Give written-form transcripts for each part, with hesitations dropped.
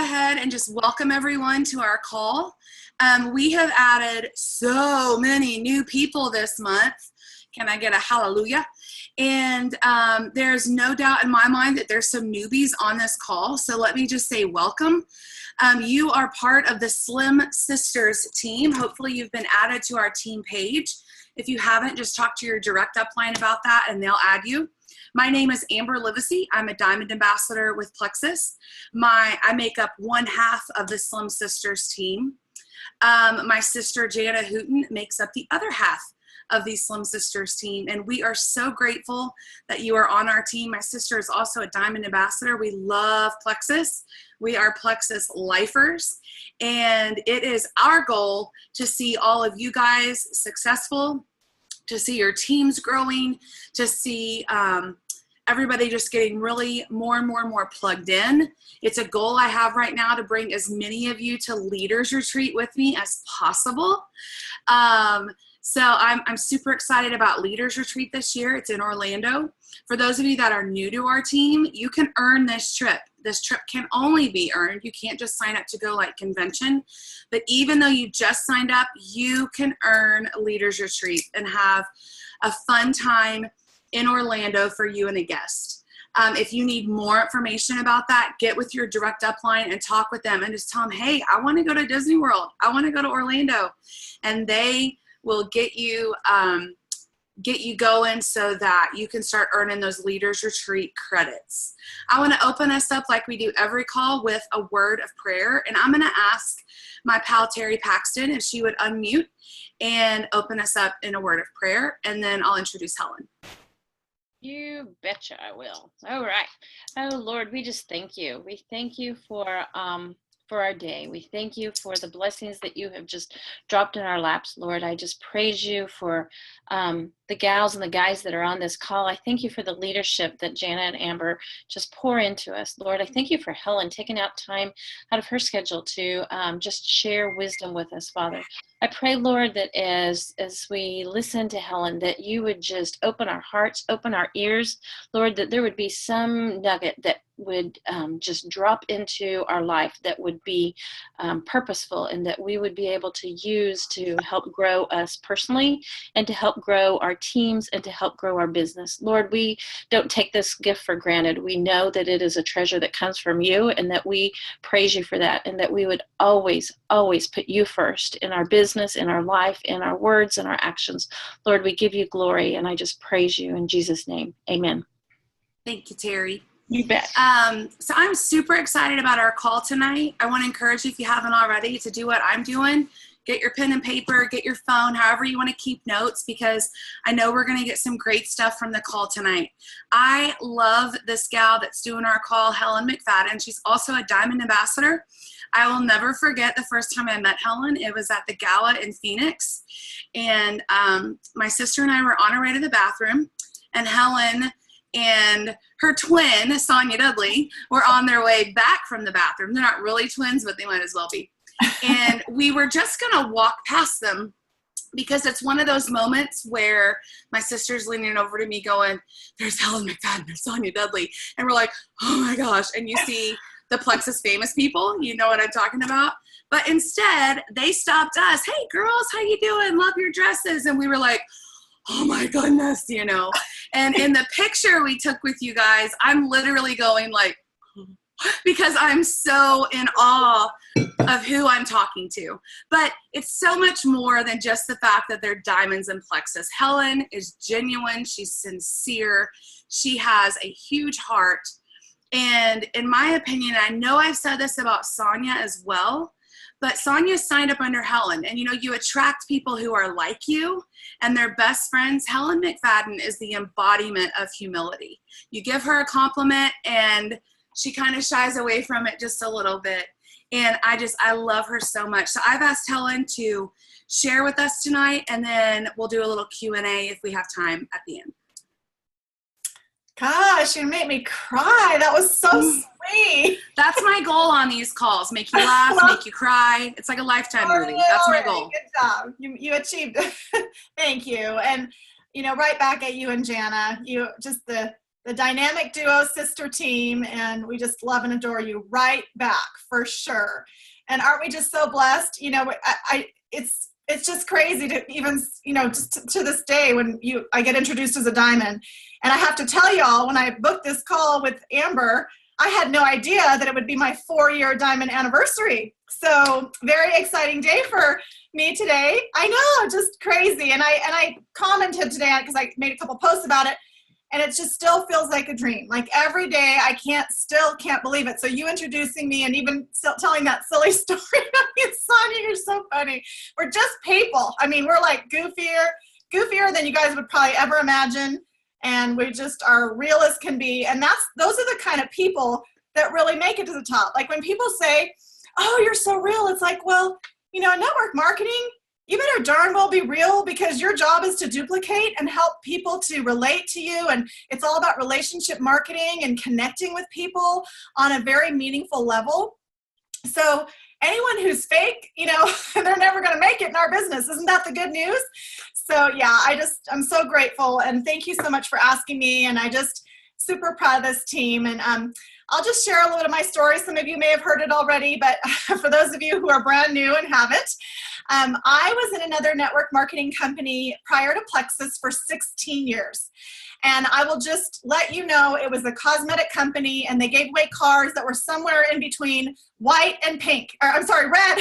ahead and just welcome everyone to our call. We have added so many new people this month. Can I get a hallelujah? And there's no doubt in my mind that there's some newbies on this call. So let me just say welcome. You are part of the Slim Sisters team. Hopefully you've been added to our team page. If you haven't, just talk to your direct upline about that and they'll add you. My name is Amber Livesey. I'm a Diamond Ambassador with Plexus. I make up one half of the Slim Sisters team. My sister, Jana Hooten, makes up the other half of the Slim Sisters team, and we are so grateful that you are on our team. My sister is also a Diamond Ambassador. We love Plexus. We are Plexus lifers, and it is our goal to see all of you guys successful, to see your teams growing, to see everybody just getting really more and more plugged in. It's a goal I have right now to bring as many of you to Leaders Retreat with me as possible. So I'm super excited about Leaders Retreat this year. It's in Orlando. For those of you that are new to our team, you can earn this trip. This trip can only be earned. You can't just sign up to go like convention. But even though you just signed up, you can earn Leaders Retreat and have a fun time in Orlando for you and a guest. If you need more information about that, get with your direct upline and talk with them and just tell them, hey, I want to go to Disney World. I want to go to Orlando. And they will get you going so that you can start earning those Leaders Retreat credits. I want to open us up like we do every call with a word of prayer. And I'm going to ask my pal Terry Paxton if she would unmute and open us up in a word of prayer. And then I'll introduce Helen. You betcha I will. All right. Oh, Lord, we just thank you. We thank you for our day. We thank you for the blessings that you have just dropped in our laps, Lord. I just praise you for the gals and the guys that are on this call. I thank you for the leadership that Jana and Amber just pour into us, Lord. I thank you for Helen taking out time out of her schedule to just share wisdom with us, Father. I pray, Lord, that as we listen to Helen, that you would just open our hearts, open our ears, Lord, that there would be some nugget that would just drop into our life that would be purposeful and that we would be able to use to help grow us personally and to help grow our teams and to help grow our business. Lord, we don't take this gift for granted. We know that it is a treasure that comes from you and that we praise you for that and that we would always put you first in our business, in our life, in our words, and our actions. Lord, we give you glory and I just praise you in Jesus' name. Amen. Thank you, Terry. You bet. So I'm super excited about our call tonight. I want to encourage you, if you haven't already, to do what I'm doing. Get your pen and paper, get your phone, however you want to keep notes, because I know we're going to get some great stuff from the call tonight. I love this gal that's doing our call, Helen McFadden. She's also a Diamond Ambassador. I will never forget the first time I met Helen. It was at the gala in Phoenix. And my sister and I were on our way to the bathroom, and Helen and her twin, Sonia Dudley, were on their way back from the bathroom. They're not really twins, but they might as well be. And we were just going to walk past them because it's one of those moments where my sister's leaning over to me going, there's Helen McFadden, there's Sonia Dudley. And we're like, oh my gosh. And you see the Plexus famous people, you know what I'm talking about. But instead, they stopped us. Hey, girls, how you doing? Love your dresses. And we were like, oh my goodness, you know. And in the picture we took with you guys, I'm literally going like, because I'm so in awe of who I'm talking to. But it's so much more than just the fact that they're diamonds and Plexus. Helen is genuine. She's sincere. She has a huge heart. And in my opinion, I know I've said this about Sonia as well, but Sonia signed up under Helen. And, you know, you attract people who are like you and they're best friends. Helen McFadden is the embodiment of humility. You give her a compliment and she kind of shies away from it just a little bit. And I love her so much. So I've asked Helen to share with us tonight, and then we'll do a little Q&A if we have time at the end. Gosh, you made me cry. That was so sweet. That's my goal on these calls. Make you laugh, make you cry. It's like a Lifetime movie. That's my goal. Good job. You achieved it. Thank you. And, you know, right back at you and Jana, you just the the dynamic duo sister team, and we just love and adore you right back for sure. And aren't we just so blessed? You know, it's just crazy to even, you know, just to this day when I get introduced as a diamond. And I have to tell y'all, when I booked this call with Amber, I had no idea that it would be my 4-year diamond anniversary. So very exciting day for me today. I know, just crazy. And I commented today because I made a couple posts about it, and it just still feels like a dream. Like every day I still can't believe it. So you introducing me and even still telling that silly story. I mean, Sonia, you're so funny. We're just people. I mean, we're like goofier than you guys would probably ever imagine. And we just are real as can be. And those are the kind of people that really make it to the top. Like when people say, oh, you're so real. It's like, well, you know, in network marketing, you better darn well be real, because your job is to duplicate and help people to relate to you. And it's all about relationship marketing and connecting with people on a very meaningful level. So anyone who's fake, you know, they're never going to make it in our business. Isn't that the good news? So yeah, I'm so grateful, and thank you so much for asking me. And I just super proud of this team. And I'll just share a little bit of my story. Some of you may have heard it already, but for those of you who are brand new and haven't, I was in another network marketing company prior to Plexus for 16 years. And I will just let you know, it was a cosmetic company, and they gave away cars that were somewhere in between white and pink, or I'm sorry, red.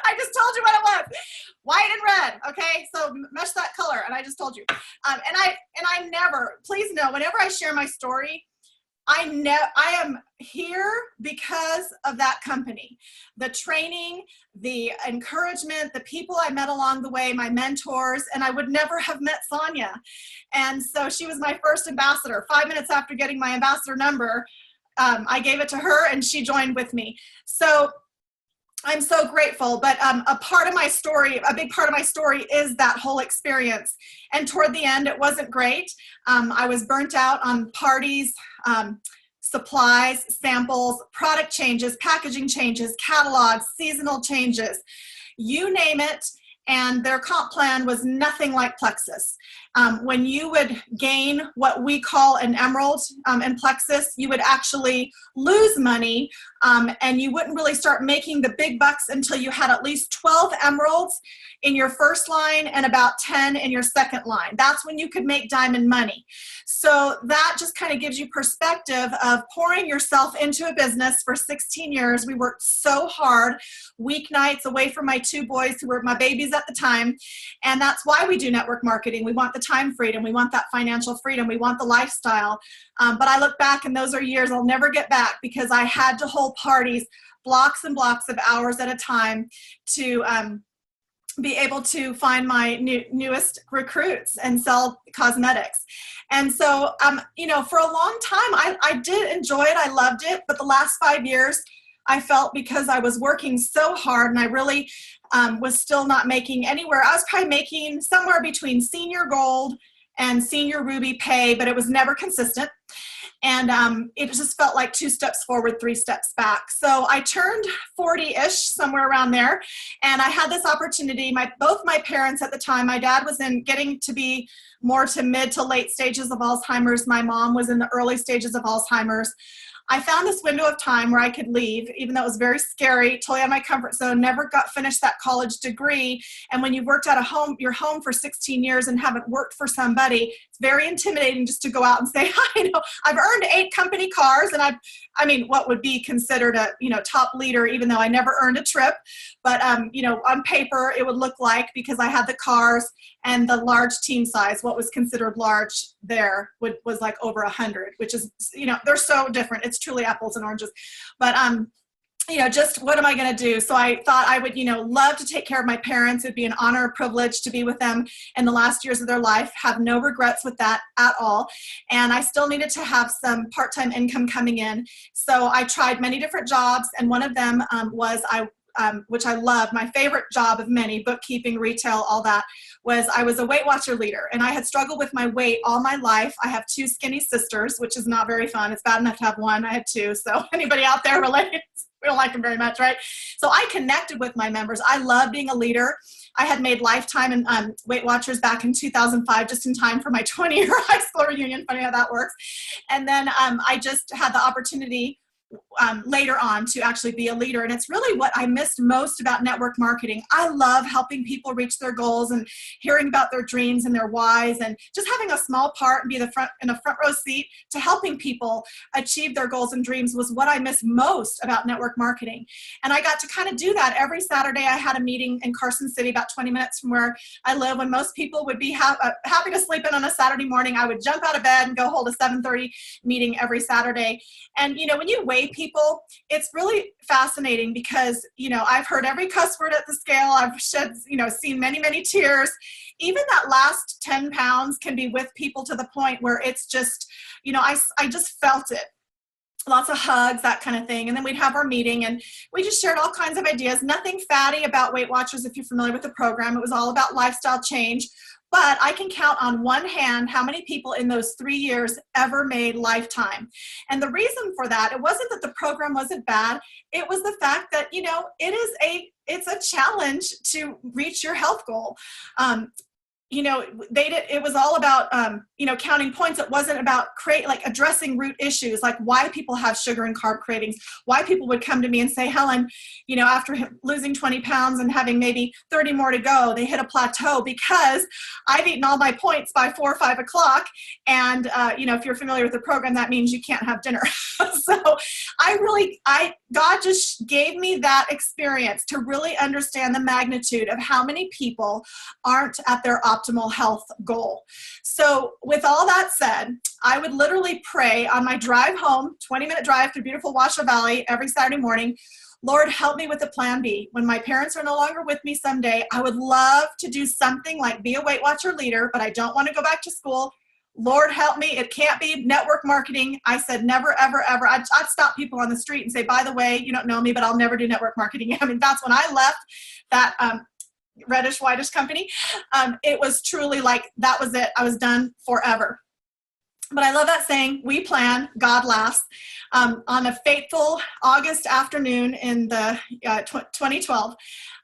I just told you what it was. White and red, okay? So mesh that color, and I just told you. And I never, please know, whenever I share my story, I am here because of that company. The training, the encouragement, the people I met along the way, my mentors, and I would never have met Sonia. And so she was my first ambassador. 5 minutes after getting my ambassador number, I gave it to her, and she joined with me. So I'm so grateful, but a part of my story, a big part of my story is that whole experience. And toward the end, it wasn't great. I was burnt out on parties, supplies, samples, product changes, packaging changes, catalogs, seasonal changes, you name it. And their comp plan was nothing like Plexus. When you would gain what we call an emerald in Plexus, you would actually lose money, and you wouldn't really start making the big bucks until you had at least 12 emeralds in your first line and about 10 in your second line. That's when you could make diamond money. So that just kind of gives you perspective of pouring yourself into a business for 16 years. We worked so hard, weeknights away from my 2 boys who were my babies at the time. And that's why we do network marketing. We want the time freedom. We want that financial freedom. We want the lifestyle. But I look back, and those are years I'll never get back, because I had to hold parties blocks and blocks of hours at a time to be able to find my newest recruits and sell cosmetics. And so, you know, for a long time, I did enjoy it. I loved it. But the last 5 years, I felt, because I was working so hard, and I really was still not making anywhere. I was probably making somewhere between senior gold and senior ruby pay, but it was never consistent. And it just felt like 2 steps forward, 3 steps back. So I turned 40-ish, somewhere around there, and I had this opportunity. Both my parents at the time, my dad was getting to be more to mid to late stages of Alzheimer's. My mom was in the early stages of Alzheimer's. I found this window of time where I could leave, even though it was very scary, totally out of my comfort zone, never finished that college degree. And when you've worked at your home for 16 years and haven't worked for somebody, it's very intimidating just to go out and say, hi, you know, I've earned 8 company cars, and I mean, what would be considered a, you know, top leader, even though I never earned a trip. But, you know, on paper, it would look like, because I had the cars and the large team size, what was considered large there was like over 100, which is, you know, they're so different. It's truly apples and oranges. But, you know, just what am I going to do? So I thought I would, you know, love to take care of my parents. It'd be an honor, a privilege to be with them in the last years of their life. Have no regrets with that at all. And I still needed to have some part-time income coming in. So I tried many different jobs, and one of them was which I love, my favorite job of many, bookkeeping, retail, all that, was I was a Weight Watcher leader. And I had struggled with my weight all my life. I have 2 skinny sisters, which is not very fun. It's bad enough to have 1. I had 2. So anybody out there relates? we don't like them very much, right? So I connected with my members. I love being a leader. I had made Lifetime and Weight Watchers back in 2005, just in time for my 20-year high school reunion. Funny how that works. And then I just had the opportunity later on to actually be a leader. And it's really what I missed most about network marketing. I love helping people reach their goals and hearing about their dreams and their whys, and just having a small part and be in a front row seat to helping people achieve their goals and dreams was what I missed most about network marketing. And I got to kind of do that every Saturday. I had a meeting in Carson City, about 20 minutes from where I live. When most people would be happy to sleep in on a Saturday morning, I would jump out of bed and go hold a 7:30 meeting every Saturday. And, when you weigh people, it's really fascinating because, I've heard every cuss word at the scale. I've seen many, many tears. Even that last 10 pounds can be with people to the point where it's just, I just felt it. Lots of hugs, that kind of thing. And then we'd have our meeting and we just shared all kinds of ideas. Nothing fatty about Weight Watchers if you're familiar with the program. It was all about lifestyle change. But I can count on one hand how many people in those 3 years ever made Lifetime. And the reason for that, it wasn't that the program wasn't bad. It was the fact that, it's a challenge to reach your health goal. It was all about, counting points. It wasn't about addressing root issues, like why people have sugar and carb cravings, why people would come to me and say, Helen, after losing 20 pounds and having maybe 30 more to go, they hit a plateau because I've eaten all my points by 4 or 5 o'clock. And, if you're familiar with the program, that means you can't have dinner. So God just gave me that experience to really understand the magnitude of how many people aren't at their optimal health goal. So with all that said, I would literally pray on my drive home, 20-minute drive through beautiful Washoe Valley every Saturday morning, Lord, help me with a plan B. When my parents are no longer with me someday, I would love to do something like be a Weight Watcher leader, but I don't want to go back to school. Lord, help me. It can't be network marketing. I said, never, ever, ever. I'd stop people on the street and say, by the way, you don't know me, but I'll never do network marketing. I mean, that's when I left that reddish, whitish company. It was truly like, that was it. I was done forever. But I love that saying, we plan, God laughs. On a fateful August afternoon in the 2012,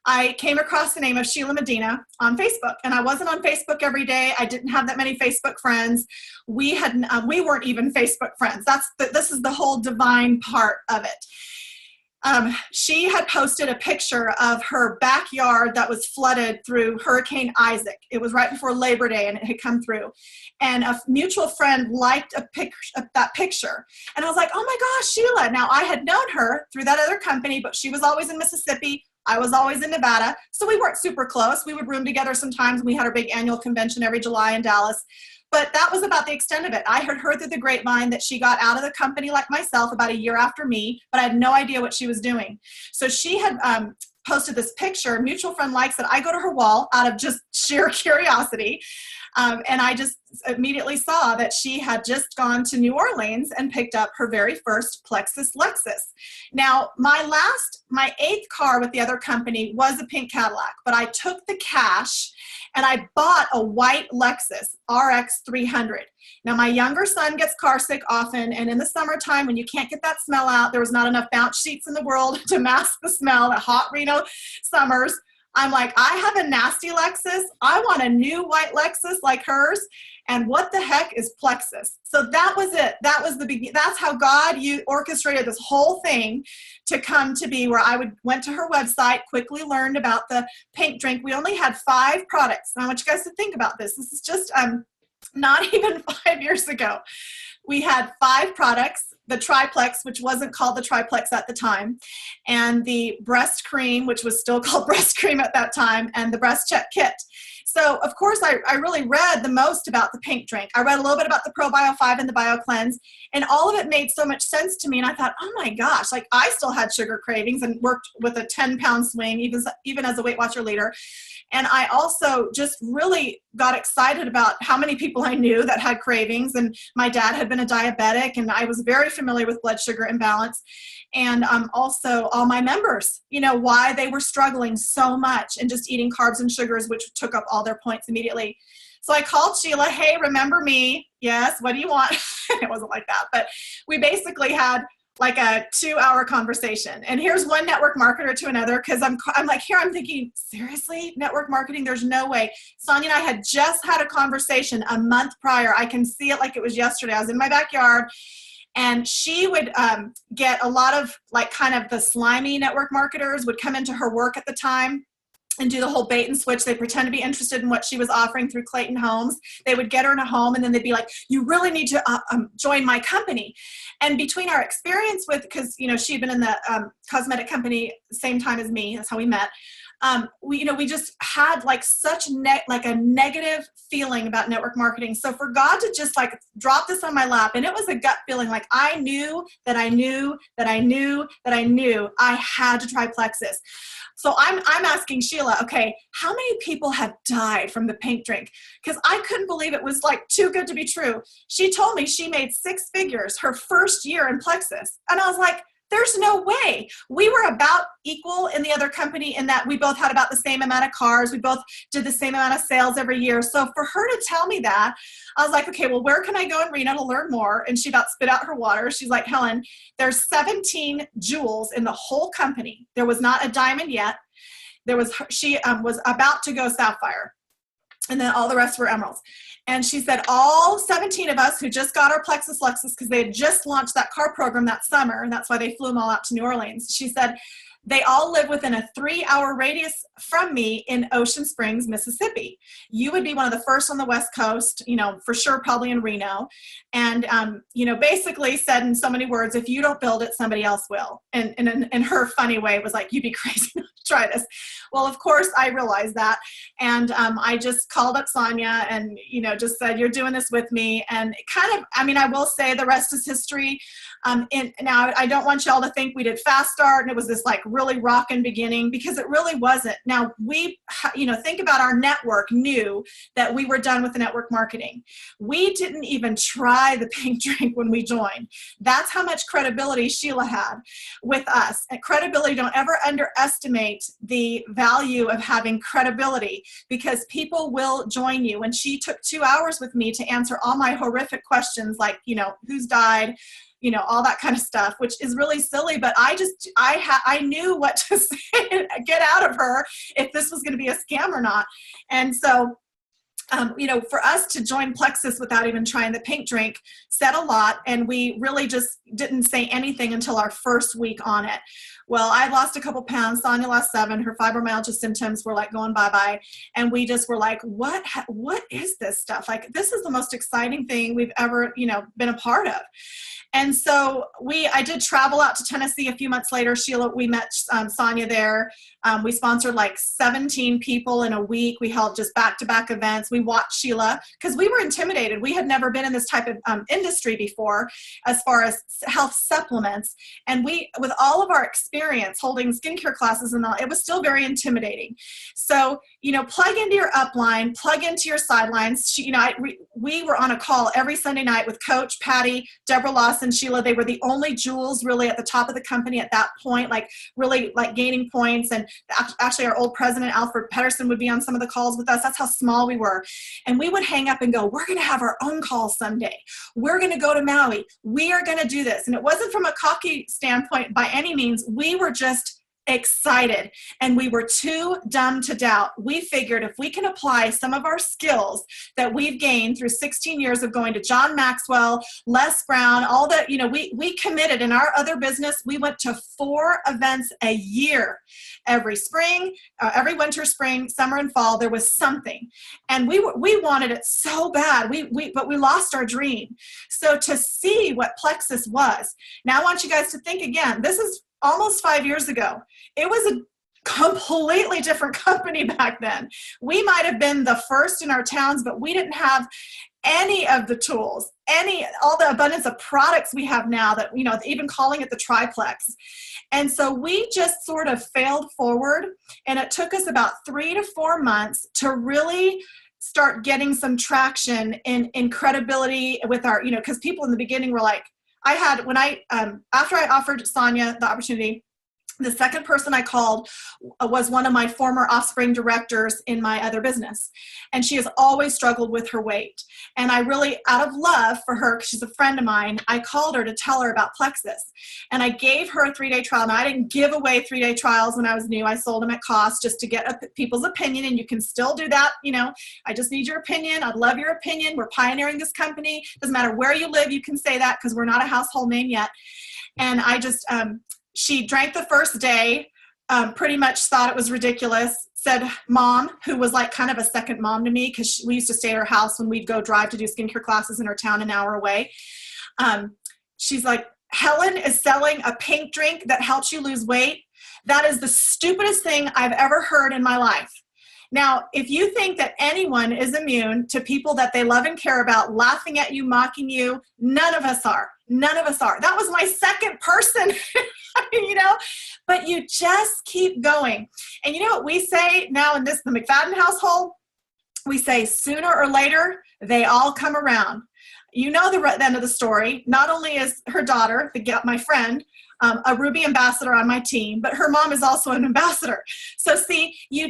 I came across the name of Sheila Medina on Facebook, and I wasn't on Facebook every day. I didn't have that many Facebook friends. We weren't even Facebook friends. This is the whole divine part of it. She had posted a picture of her backyard that was flooded through Hurricane Isaac. It was right before Labor Day and it had come through. And a mutual friend liked that picture. And I was like, oh my gosh, Sheila. Now I had known her through that other company, but she was always in Mississippi. I was always in Nevada. So we weren't super close. We would room together sometimes. We had our big annual convention every July in Dallas. But that was about the extent of it. I had heard through the grapevine that she got out of the company like myself about a year after me, but I had no idea what she was doing. So she had posted this picture. A mutual friend likes it. I go to her wall out of just sheer curiosity. And I just immediately saw that she had just gone to New Orleans and picked up her very first Plexus Lexus. Now, my 8th car with the other company was a pink Cadillac, but I took the cash and I bought a white Lexus RX 300. Now, my younger son gets car sick often, and in the summertime when you can't get that smell out, there was not enough bounce sheets in the world to mask the smell at hot Reno summers. I'm like, I have a nasty Lexus. I want a new white Lexus like hers. And what the heck is Plexus? So that was it. That was the beginning. That's how God orchestrated this whole thing to come to be, where I went to her website, quickly learned about the pink drink. We only had 5 products. And I want you guys to think about this. This is just not even 5 years ago. We had 5 products, the triplex, which wasn't called the triplex at the time, and the breast cream, which was still called breast cream at that time, and the breast check kit. So, of course, I really read the most about the pink drink. I read a little bit about the ProBio 5 and the Bio Cleanse, and all of it made so much sense to me. And I thought, oh my gosh, like I still had sugar cravings and worked with a 10-pound swing, even as a Weight Watcher leader. And I also just really got excited about how many people I knew that had cravings. And my dad had been a diabetic, and I was very familiar with blood sugar imbalance. And also all my members, why they were struggling so much and just eating carbs and sugars, which took up all their points immediately. So I called Sheila, hey, remember me? Yes, what do you want? It wasn't like that. But we basically had like a 2-hour conversation. And here's one network marketer to another, because I'm like, here I'm thinking, seriously, network marketing? There's no way. Sonia and I had just had a conversation a month prior. I can see it like it was yesterday. I was in my backyard, and she would get a lot of like kind of the slimy network marketers would come into her work at the time and do the whole bait and switch. They pretend to be interested in what she was offering through Clayton Homes. They would get her in a home, and then they'd be like, you really need to join my company. And between our experience with, because, you know, she'd been in the cosmetic company same time as me, that's how we met. We just had like such a negative feeling about network marketing. So for God to just like drop this on my lap, and it was a gut feeling, like I knew that I knew that I knew that I knew I had to try Plexus. So I'm asking Sheila, okay, how many people have died from the pink drink? Because I couldn't believe it was like too good to be true. She told me she made 6 figures her first year in Plexus. And I was like, there's no way. We were about equal in the other company in that we both had about the same amount of cars. We both did the same amount of sales every year. So for her to tell me that, I was like, okay, well, where can I go in Reno to learn more? And she about spit out her water. She's like, Helen, there's 17 jewels in the whole company. There was not a diamond yet. She was about to go sapphire. And then all the rest were emeralds. And she said all 17 of us who just got our Plexus Lexus, because they had just launched that car program that summer, and that's why they flew them all out to New Orleans. She said they all live within a 3-hour radius from me in Ocean Springs, Mississippi. You would be one of the first on the West Coast, you know, for sure, probably in Reno. And, basically said in so many words, if you don't build it, somebody else will. And in her funny way, it was like, you'd be crazy not to try this. Well, of course, I realized that. And I just called up Sonia and, just said, you're doing this with me. And I will say the rest is history. Now, I don't want y'all to think we did fast start and it was this like really rockin' beginning, because it really wasn't. Now, we, think about our network knew that we were done with the network marketing. We didn't even try the pink drink when we joined. That's how much credibility Sheila had with us. And credibility, don't ever underestimate the value of having credibility, because people will join you. And she took 2 hours with me to answer all my horrific questions, like, who's died, all that kind of stuff, which is really silly, but I knew what to say, get out of her if this was going to be a scam or not. And so, for us to join Plexus without even trying the pink drink said a lot, and we really just didn't say anything until our first week on it. Well, I lost a couple pounds. Sonia lost 7. Her fibromyalgia symptoms were like going bye-bye. And we just were like, what is this stuff? Like, this is the most exciting thing we've ever, been a part of. And so I did travel out to Tennessee a few months later. Sheila, we met Sonia there. We sponsored like 17 people in a week. We held just back-to-back events. We watched Sheila because we were intimidated. We had never been in this type of industry before as far as health supplements. And with all of our experience holding skincare classes and all, it was still very intimidating. So, plug into your upline, plug into your sidelines. We were on a call every Sunday night with Coach, Patty, Deborah Lawson, Sheila. They were the only jewels really at the top of the company at that point, like really like gaining points. And actually our old president, Alfred Pedersen, would be on some of the calls with us. That's how small we were. And we would hang up and go, we're going to have our own call someday. We're going to go to Maui. We are going to do this. And it wasn't from a cocky standpoint by any means. We were just excited, and we were too dumb to doubt. We figured if we can apply some of our skills that we've gained through 16 years of going to John Maxwell, Les Brown, all that, we committed in our other business. We went to 4 events a year. Every spring, every winter, spring, summer, and fall, there was something. And we wanted it so bad, but we lost our dream. So to see what Plexus was, now I want you guys to think again, this is almost 5 years ago. It was a completely different company back then. We might have been the first in our towns, but we didn't have any of the tools, all the abundance of products we have now that, even calling it the triplex. And so we just sort of failed forward, and it took us about 3 to 4 months to really start getting some traction in credibility with our, because people in the beginning were like, after I offered Sonia the opportunity, The second person I called was one of my former Offspring directors in my other business. And she has always struggled with her weight. And I really, out of love for her, because she's a friend of mine, I called her to tell her about Plexus. And I gave her a 3-day trial. Now, I didn't give away 3-day trials when I was new. I sold them at cost just to get people's opinion. And you can still do that. You know, I just need your opinion. I'd love your opinion. We're pioneering this company. Doesn't matter where you live, you can say that because we're not a household name yet. And I just, she drank the first day, pretty much thought it was ridiculous, said mom, who was like kind of a second mom to me because we used to stay at her house when we'd go drive to do skincare classes in her town an hour away. She's like, Helen is selling a pink drink that helps you lose weight. That is the stupidest thing I've ever heard in my life. Now, if you think that anyone is immune to people that they love and care about laughing at you, mocking you, none of us are. None of us are. That was my second person, you know, but you just keep going. And you know what we say now in the McFadden household? We say sooner or later, they all come around. You know the end of the story. Not only is her daughter, my friend, a Ruby ambassador on my team, but her mom is also an ambassador. So see, you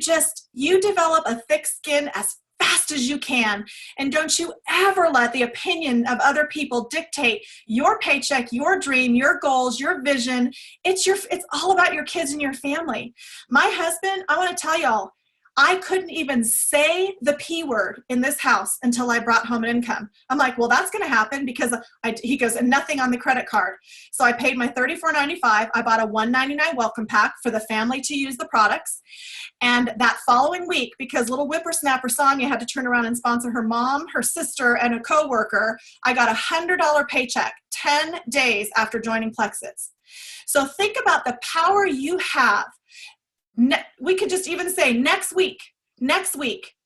develop a thick skin as fast as you can. And don't you ever let the opinion of other people dictate your paycheck, your dream, your goals, your vision. It's all about your kids and your family. My husband, I want to tell y'all, I couldn't even say the P word in this house until I brought home an income. I'm like, well, that's going to happen because he goes, and nothing on the credit card. So I paid my $34.95. I bought a $199 welcome pack for the family to use the products. And that following week, because little whippersnapper Sonia had to turn around and sponsor her mom, her sister, and a coworker, I got a $100 paycheck 10 days after joining Plexus. So think about the power you have. We could just even say next week,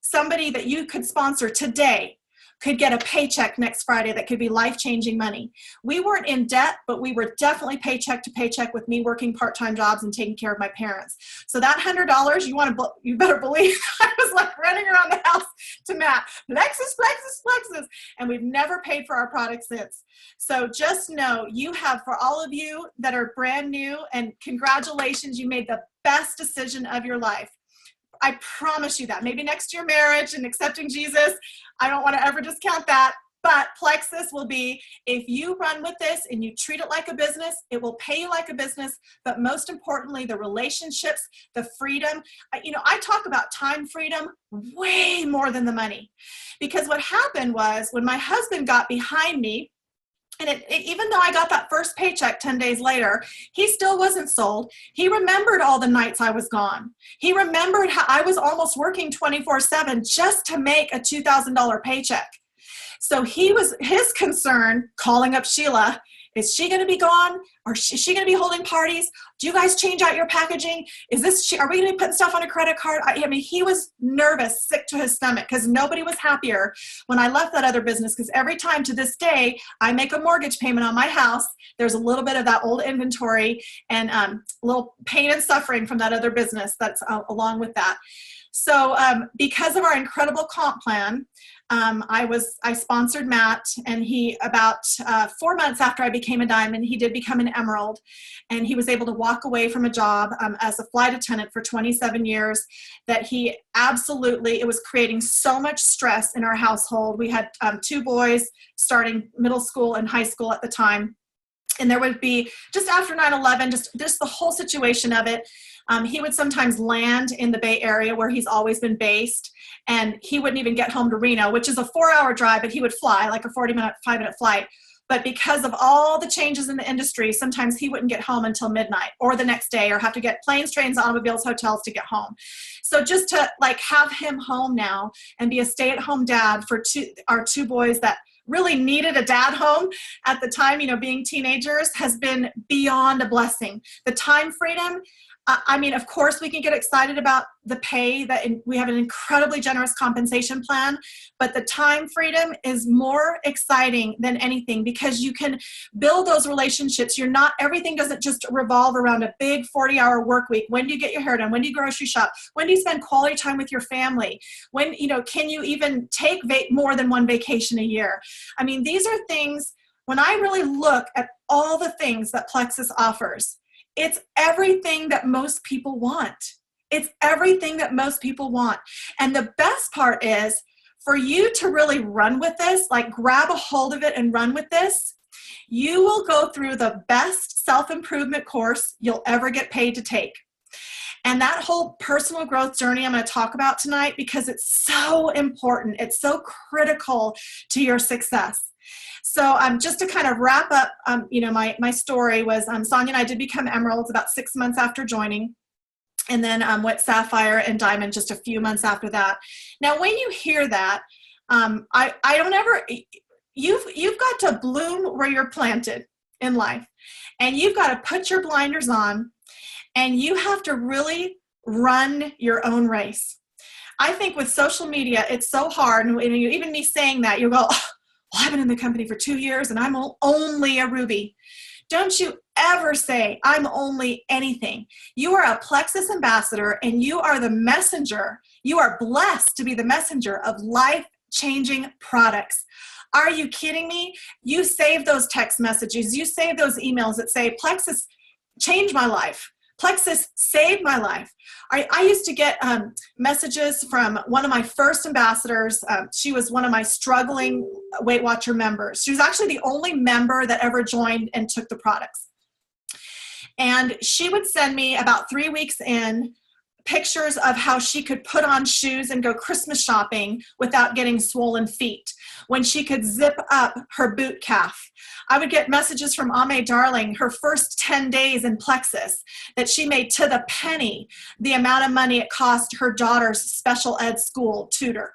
somebody that you could sponsor today could get a paycheck next Friday that could be life-changing money. We weren't in debt, but we were definitely paycheck to paycheck with me working part-time jobs and taking care of my parents. So that $100, you better believe I was like running around the house to Matt, Plexus, Plexus, Plexus, and we've never paid for our product since. So just know you have, for all of you that are brand new, and congratulations, you made the best decision of your life. I promise you that. Maybe next to your marriage and accepting Jesus, I don't want to ever discount that, but Plexus will be, if you run with this and you treat it like a business, it will pay you like a business, but most importantly, the relationships, the freedom. I talk about time freedom way more than the money, because what happened was when my husband got behind me, and even though I got that first paycheck 10 days later, he still wasn't sold. He remembered all the nights I was gone. He remembered how I was almost working 24/7 just to make a $2,000 paycheck. So his concern, calling up Sheila, is she going to be gone? Or is she going to be holding parties? Do you guys change out your packaging? Are we going to be putting stuff on a credit card? I mean, he was nervous, sick to his stomach, because nobody was happier when I left that other business, because every time to this day, I make a mortgage payment on my house, there's a little bit of that old inventory and a little pain and suffering from that other business that's along with that. So because of our incredible comp plan, I sponsored Matt, and he, about 4 months after I became a diamond, he did become an emerald, and he was able to walk away from a job as a flight attendant for 27 years that it was creating so much stress in our household. We had 2 boys starting middle school and high school at the time. And there would be, just after 9/11, just the whole situation of it. He would sometimes land in the Bay Area where he's always been based, and he wouldn't even get home to Reno, which is a 4-hour drive, but he would fly like a 5-minute flight. But because of all the changes in the industry, sometimes he wouldn't get home until midnight or the next day, or have to get planes, trains, automobiles, hotels to get home. So just to have him home now and be a stay-at-home dad for our 2 boys that really needed a dad home at the time, being teenagers, has been beyond a blessing. The time freedom, of course we can get excited about the pay, that we have an incredibly generous compensation plan, but the time freedom is more exciting than anything, because you can build those relationships. Everything doesn't just revolve around a big 40-hour work week. When do you get your hair done? When do you grocery shop? When do you spend quality time with your family? When, can you even take more than 1 vacation a year? These are things, when I really look at all the things that Plexus offers, It's everything that most people want. It's everything that most people want. And the best part is for you to really run with this, like grab a hold of it and run with this, you will go through the best self-improvement course you'll ever get paid to take. And that whole personal growth journey I'm going to talk about tonight, because it's so important. It's so critical to your success. So just to kind of wrap up, my story was Sonia and I did become emeralds about 6 months after joining. And then went sapphire and diamond just a few months after that. Now, when you hear that, I don't ever, you've got to bloom where you're planted in life. And you've got to put your blinders on, and you have to really run your own race. I think with social media, it's so hard. And even me saying that, you go, oh, well, I've been in the company for 2 years and I'm only a Ruby. Don't you ever say, I'm only anything. You are a Plexus ambassador, and you are the messenger. You are blessed to be the messenger of life-changing products. Are you kidding me? You save those text messages. You save those emails that say, Plexus changed my life. Plexus saved my life. I used to get messages from one of my first ambassadors. She was one of my struggling Weight Watcher members. She was actually the only member that ever joined and took the products. And she would send me about 3 weeks in pictures of how she could put on shoes and go Christmas shopping without getting swollen feet, when she could zip up her boot calf. I would get messages from Ame Darling, her first 10 days in Plexus, that she made to the penny the amount of money it cost her daughter's special ed school tutor.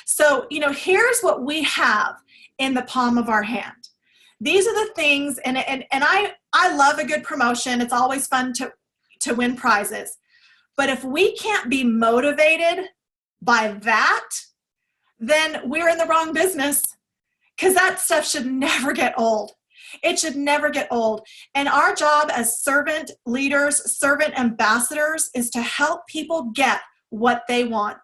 So, here's what we have in the palm of our hand. These are the things, and I love a good promotion. It's always fun to win prizes. But if we can't be motivated by that, then we're in the wrong business, because that stuff should never get old. It should never get old. And our job as servant leaders, servant ambassadors, is to help people get what they want.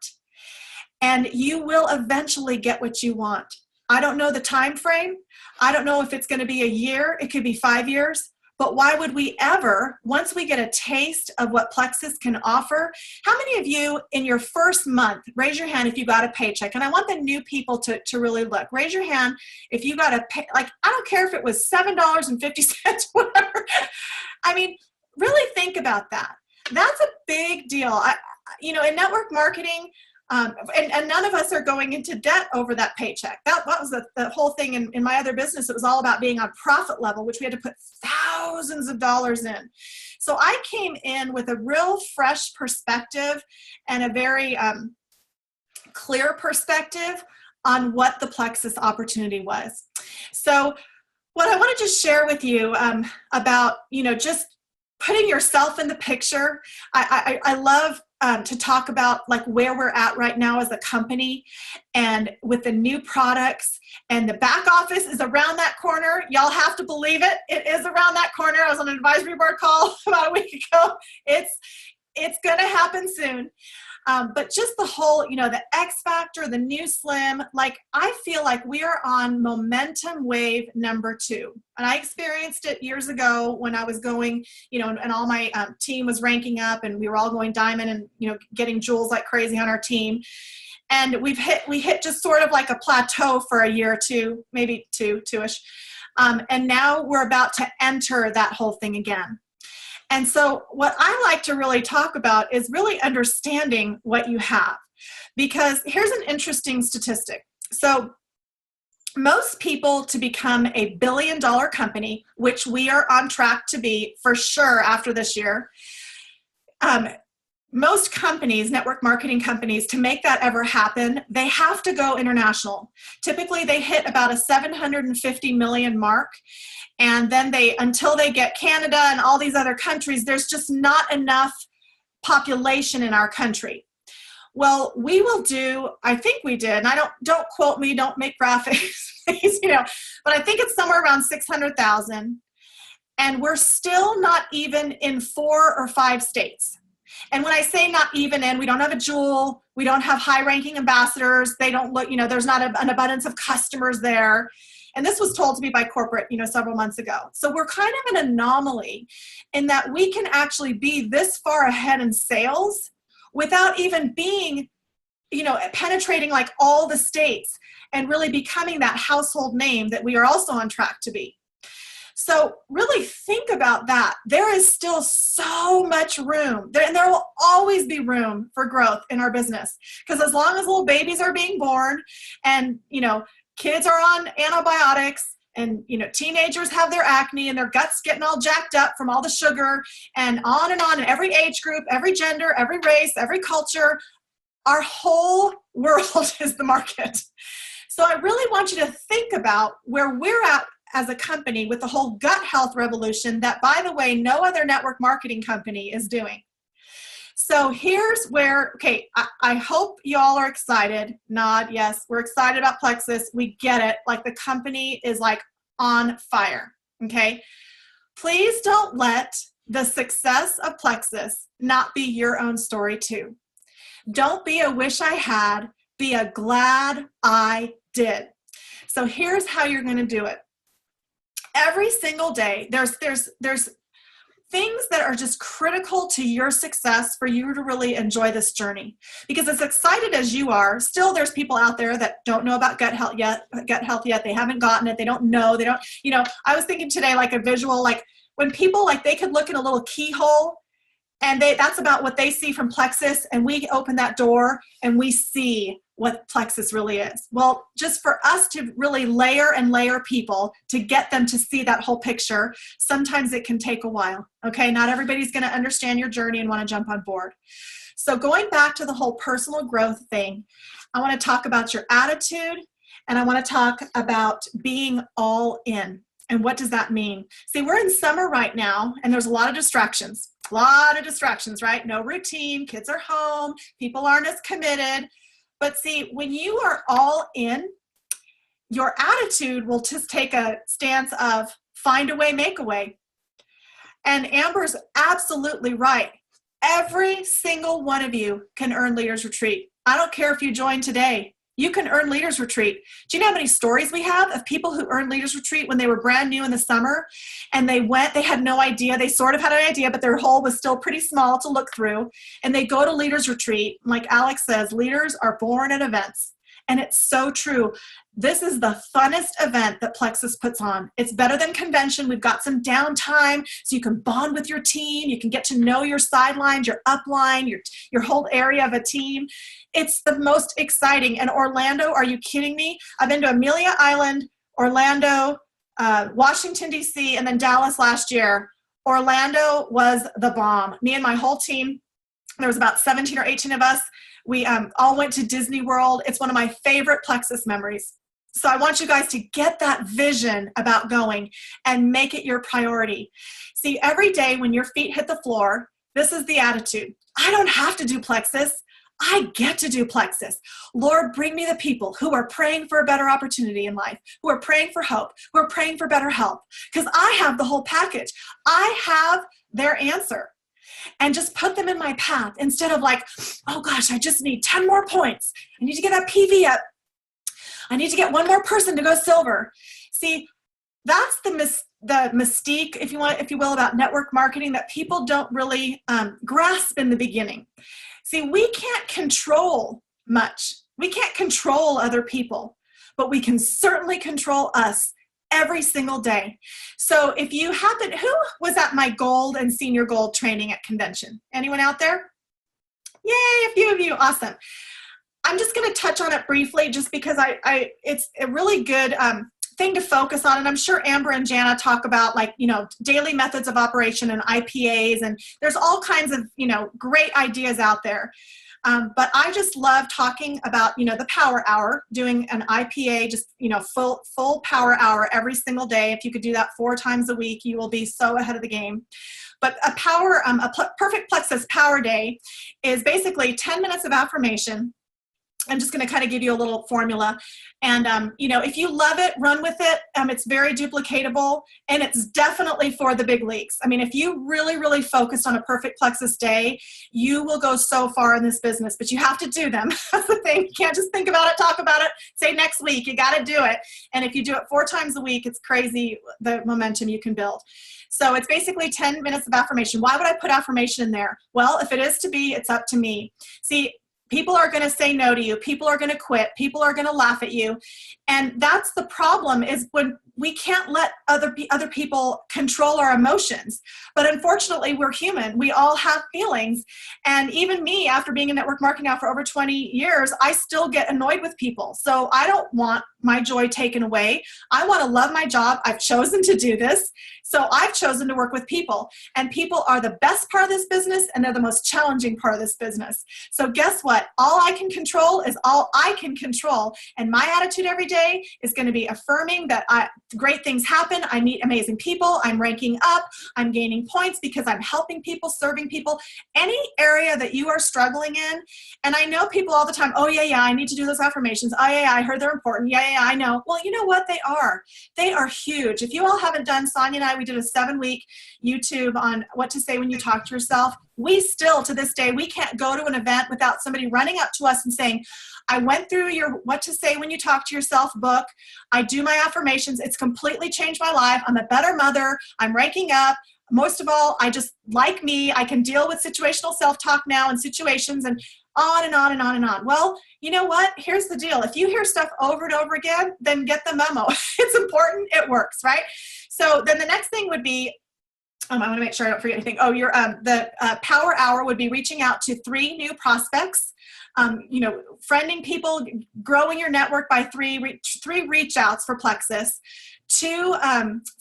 And you will eventually get what you want. I don't know the time frame. I don't know if it's going to be a year. It could be 5 years. But why would we ever, once we get a taste of what Plexus can offer? How many of you in your first month, raise your hand if you got a paycheck? And I want the new people to really look. Raise your hand if you got a pay, like, I don't care if it was $7.50, whatever. I mean, really think about that. That's a big deal. In network marketing, and none of us are going into debt over that paycheck. That was the whole thing in my other business. It was all about being on profit level, which we had to put thousands of dollars in. So I came in with a real fresh perspective and a very clear perspective on what the Plexus opportunity was. So what I want to just share with you about, just putting yourself in the picture. I love to talk about like where we're at right now as a company, and with the new products, and the back office is around that corner. Y'all have to believe it. It is around that corner. I was on an advisory board call about a week ago. It's going to happen soon. But just the whole, the X Factor, the new Slim, like I feel like we are on momentum wave number 2. And I experienced it years ago when I was going, and all my team was ranking up, and we were all going diamond and, getting jewels like crazy on our team. And we hit just sort of like a plateau for a year or two, maybe two-ish. And now we're about to enter that whole thing again. And so what I like to really talk about is really understanding what you have, because here's an interesting statistic. So most people to become a billion-dollar company, which we are on track to be for sure after this year, most companies, network marketing companies, to make that ever happen, they have to go international. Typically, they hit about a 750 million mark. And then until they get Canada and all these other countries, there's just not enough population in our country. Well, we will do, I think we did, and don't quote me, don't make graphics, please, but I think it's somewhere around 600,000. And we're still not even in 4 or 5 states. And when I say not even in, we don't have a jewel, we don't have high-ranking ambassadors, they don't look, there's not an abundance of customers there. And this was told to me by corporate, several months ago. So we're kind of an anomaly in that we can actually be this far ahead in sales without even being, penetrating like all the states and really becoming that household name that we are also on track to be. So really think about that. There is still so much room, and there will always be room for growth in our business. Because as long as little babies are being born and, kids are on antibiotics and, teenagers have their acne and their guts getting all jacked up from all the sugar and on, in every age group, every gender, every race, every culture, our whole world is the market. So I really want you to think about where we're at as a company with the whole gut health revolution that, by the way, no other network marketing company is doing. So here's where, I hope y'all are excited. Nod, yes, we're excited about Plexus. We get it. Like the company is like on fire, okay? Please don't let the success of Plexus not be your own story too. Don't be a wish I had, be a glad I did. So here's how you're going to do it. Every single day, there's things that are just critical to your success for you to really enjoy this journey. Because as excited as you are, still there's people out there that don't know about gut health yet. They haven't gotten it. They don't know. They don't, I was thinking today, like a visual, like when people, like they could look in a little keyhole and that's about what they see from Plexus. And we open that door and we see what Plexus really is. Well, just for us to really layer and layer people to get them to see that whole picture, sometimes it can take a while, okay? Not everybody's gonna understand your journey and wanna jump on board. So going back to the whole personal growth thing, I wanna talk about your attitude and I wanna talk about being all in. And what does that mean? See, we're in summer right now and there's a lot of distractions, right? No routine, kids are home, people aren't as committed. But see, when you are all in, your attitude will just take a stance of find a way, make a way. And Amber's absolutely right. Every single one of you can earn Leaders Retreat. I don't care if you join today. You can earn Leaders Retreat. Do you know how many stories we have of people who earned Leaders Retreat when they were brand new in the summer and they had no idea. They sort of had an idea, but their hole was still pretty small to look through. And they go to Leaders Retreat. Like Alex says, leaders are born at events. And it's so true. This is the funnest event that Plexus puts on. It's better than convention. We've got some downtime so you can bond with your team. You can get to know your sidelines, your upline, your whole area of a team. It's the most exciting. And Orlando, are you kidding me? I've been to Amelia Island, Orlando, Washington, D.C., and then Dallas last year. Orlando was the bomb. Me and my whole team, there was about 17 or 18 of us. We all went to Disney World. It's one of my favorite Plexus memories. So I want you guys to get that vision about going and make it your priority. See, every day when your feet hit the floor, this is the attitude. I don't have to do Plexus. I get to do Plexus. Lord, bring me the people who are praying for a better opportunity in life, who are praying for hope, who are praying for better health, because I have the whole package. I have their answer. And just put them in my path instead of like, oh gosh, I just need 10 more points. I need to get that PV up. I need to get one more person to go silver. See, that's the mystique, if you will, about network marketing that people don't really grasp in the beginning. See, we can't control much. We can't control other people, but we can certainly control us every single day. So if you happen, who was at my gold and senior gold training at convention? Anyone out there? Yay, a few of you, awesome. I'm just gonna touch on it briefly just because it's a really good thing to focus on. And I'm sure Amber and Jana talk about daily methods of operation and IPAs, and there's all kinds of, great ideas out there. But I just love talking about, the power hour, doing an IPA, just, full power hour every single day. If you could do that 4 times a week, you will be so ahead of the game. But a perfect Plexus power day is basically 10 minutes of affirmation, I'm just going to kind of give you a little formula. And, if you love it, run with it. It's very duplicatable, and it's definitely for the big leagues. I mean, if you really, really focus on a perfect Plexus day, you will go so far in this business, but you have to do them. That's the thing. You can't just think about it, talk about it, say next week. You got to do it. And if you do it 4 times a week, it's crazy the momentum you can build. So it's basically 10 minutes of affirmation. Why would I put affirmation in there? Well, if it is to be, it's up to me. See, people are going to say no to you. People are going to quit. People are going to laugh at you. And that's the problem, is when we can't let other people control our emotions. But unfortunately, we're human. We all have feelings. And even me, after being in network marketing now for over 20 years, I still get annoyed with people. So I don't want my joy taken away. I want to love my job. I've chosen to do this. So I've chosen to work with people. And people are the best part of this business, and they're the most challenging part of this business. So guess what? All I can control is all I can control. And my attitude every day is going to be affirming that great things happen. I meet amazing people. I'm ranking up. I'm gaining points because I'm helping people, serving people. Any area that you are struggling in, and I know people all the time, oh, yeah, I need to do those affirmations. Oh, yeah, I heard they're important. Yeah, I know. Well, you know what? They are. They are huge. If you all haven't done, Sonia and I, we did a 7-week YouTube on what to say when you talk to yourself. We still, to this day, we can't go to an event without somebody running up to us and saying, I went through your What to Say When You Talk to Yourself book. I do my affirmations. It's completely changed my life. I'm a better mother. I'm ranking up. Most of all, I just like me. I can deal with situational self-talk now and situations, and on and on and on and on. Well, you know what? Here's the deal. If you hear stuff over and over again, then get the memo. It's important. It works, right? So then the next thing would be, I want to make sure I don't forget anything. Oh, the power hour would be reaching out to 3 new prospects. Friending people, growing your network by 3 reach outs for Plexus. 2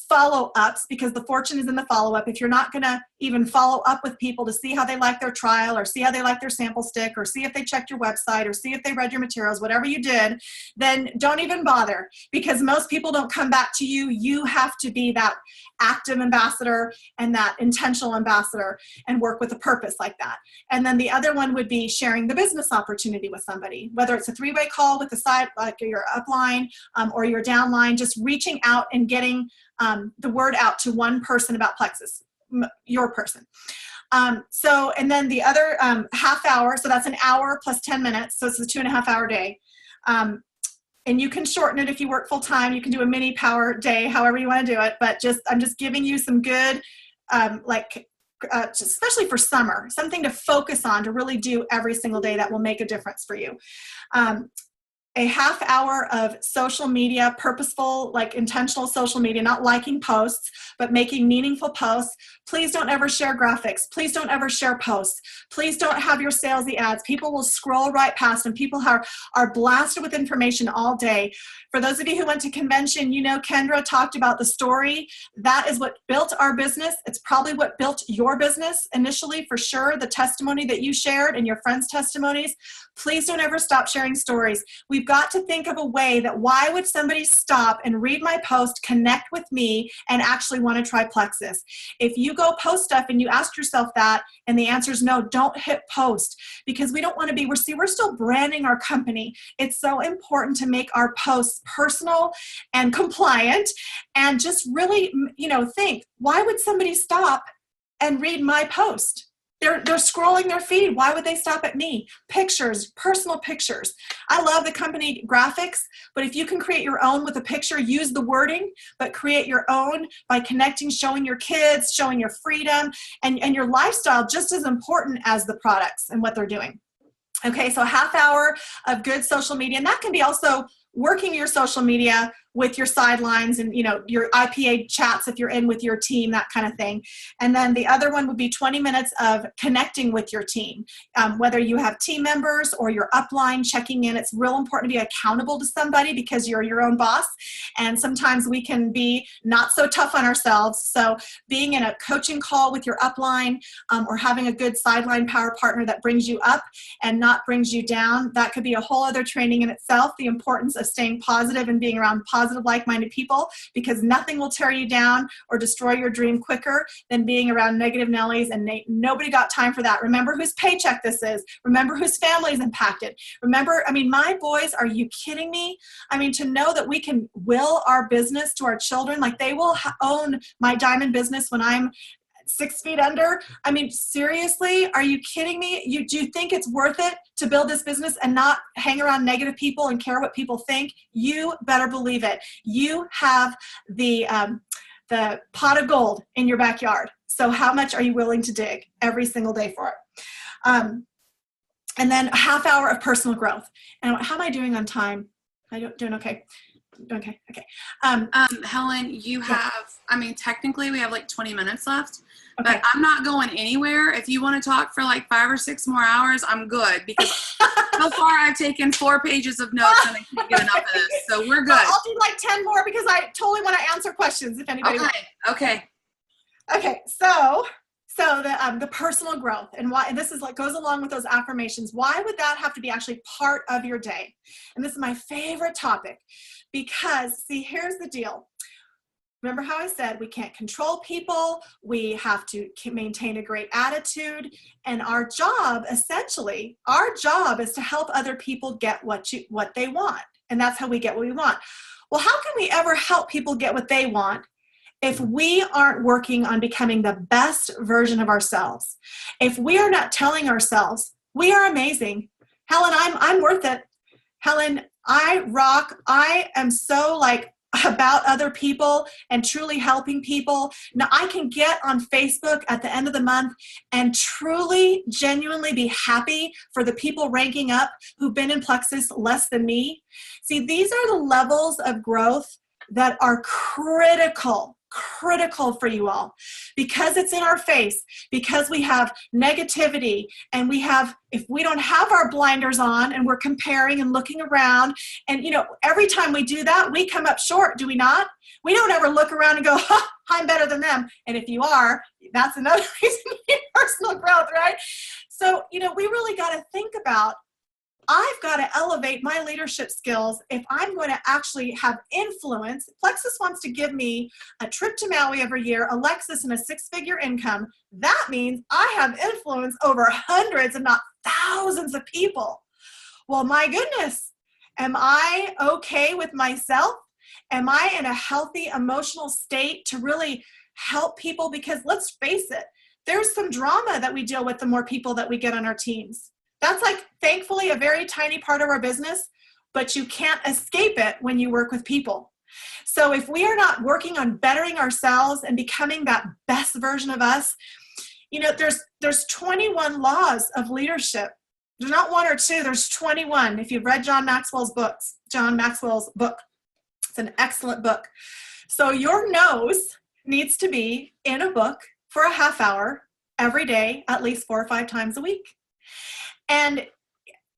follow-ups, because the fortune is in the follow-up. If you're not going to even follow up with people to see how they like their trial, or see how they like their sample stick, or see if they checked your website, or see if they read your materials, whatever you did, then don't even bother, because most people don't come back to you. You have to be that active ambassador and that intentional ambassador and work with a purpose like that. And then the other one would be sharing the business opportunity with somebody, whether it's a 3-way call with the side, like your upline or your downline, just reaching out and getting the word out to one person about Plexus, your person. And then the other half hour, so that's an hour plus 10 minutes, so it's a 2.5-hour day. And you can shorten it if you work full time. You can do a mini power day, however you want to do it. But I'm just giving you some good, especially for summer, something to focus on to really do every single day that will make a difference for you. A half hour of social media, purposeful, like intentional social media, not liking posts, but making meaningful posts. Please don't ever share graphics. Please don't ever share posts. Please don't have your salesy ads. People will scroll right past them. People are blasted with information all day. For those of you who went to convention, Kendra talked about the story. That is what built our business. It's probably what built your business initially, for sure. The testimony that you shared and your friends' testimonies. Please don't ever stop sharing stories. We've got to think of a way that, why would somebody stop and read my post, connect with me, and actually want to try Plexus? If you go post stuff and you ask yourself that, and the answer is no, don't hit post, because we don't want to be, we're still branding our company. It's so important to make our posts personal and compliant, and just really, think, why would somebody stop and read my post? They're scrolling their feed. Why would they stop at me? Pictures, personal pictures. I love the company graphics, but if you can create your own with a picture, use the wording, but create your own by connecting, showing your kids, showing your freedom, and your lifestyle, just as important as the products and what they're doing. Okay, so a half hour of good social media, and that can be also working your social media with your sidelines and, your IPA chats if you're in with your team, that kind of thing. And then the other one would be 20 minutes of connecting with your team, whether you have team members or your upline checking in. It's real important to be accountable to somebody, because you're your own boss. And sometimes we can be not so tough on ourselves. So being in a coaching call with your upline or having a good sideline power partner that brings you up and not brings you down, that could be a whole other training in itself. The importance of staying positive and being around positive positive, like-minded people, because nothing will tear you down or destroy your dream quicker than being around negative Nellies, and nobody got time for that. Remember whose paycheck this is. Remember whose family is impacted. Remember, I mean, my boys, are you kidding me? I mean, to know that we can will our business to our children, like they will own my diamond business when I'm 6 feet under. I mean, seriously, are you kidding me? Do you think it's worth it to build this business and not hang around negative people and care what people think? You better believe it. You have the pot of gold in your backyard. So how much are you willing to dig every single day for it? And then a half hour of personal growth. And how am I doing on time? Doing okay. Okay. Helen, you have, I mean, technically we have like 20 minutes left, okay. but I'm not going anywhere. If you want to talk for like 5 or 6 more hours, I'm good, because so far I've taken 4 pages of notes and I can't get enough of this. So we're good. I'll do like 10 more because I totally want to answer questions if anybody wants. Okay. So the personal growth, and why, and this is like goes along with those affirmations. Why would that have to be actually part of your day? And this is my favorite topic, because see, here's the deal. Remember how I said we can't control people. We have to maintain a great attitude. And our job, essentially, is to help other people get what they want. And that's how we get what we want. Well, how can we ever help people get what they want if we aren't working on becoming the best version of ourselves? If we are not telling ourselves, we are amazing. Helen, I'm worth it. Helen, I rock. I am so like about other people and truly helping people. Now I can get on Facebook at the end of the month and truly, genuinely be happy for the people ranking up who've been in Plexus less than me. See, these are the levels of growth that are critical for you all, because it's in our face, because we have negativity, and if we don't have our blinders on and we're comparing and looking around, and every time we do that, we come up short, do we not? We don't ever look around and go, ha, I'm better than them. And if you are, that's another reason you need personal growth, right? So, we really got to think about, I've got to elevate my leadership skills if I'm going to actually have influence. Plexus wants to give me a trip to Maui every year, a Lexus, and a 6-figure income. That means I have influence over hundreds, if not thousands of people. Well, my goodness, am I okay with myself? Am I in a healthy emotional state to really help people? Because let's face it, there's some drama that we deal with the more people that we get on our teams. That's like, thankfully, a very tiny part of our business, but you can't escape it when you work with people. So if we are not working on bettering ourselves and becoming that best version of us, there's 21 laws of leadership. There's not 1 or 2, there's 21. If you've read John Maxwell's book, it's an excellent book. So your nose needs to be in a book for a half hour every day, at least 4 or 5 times a week. And,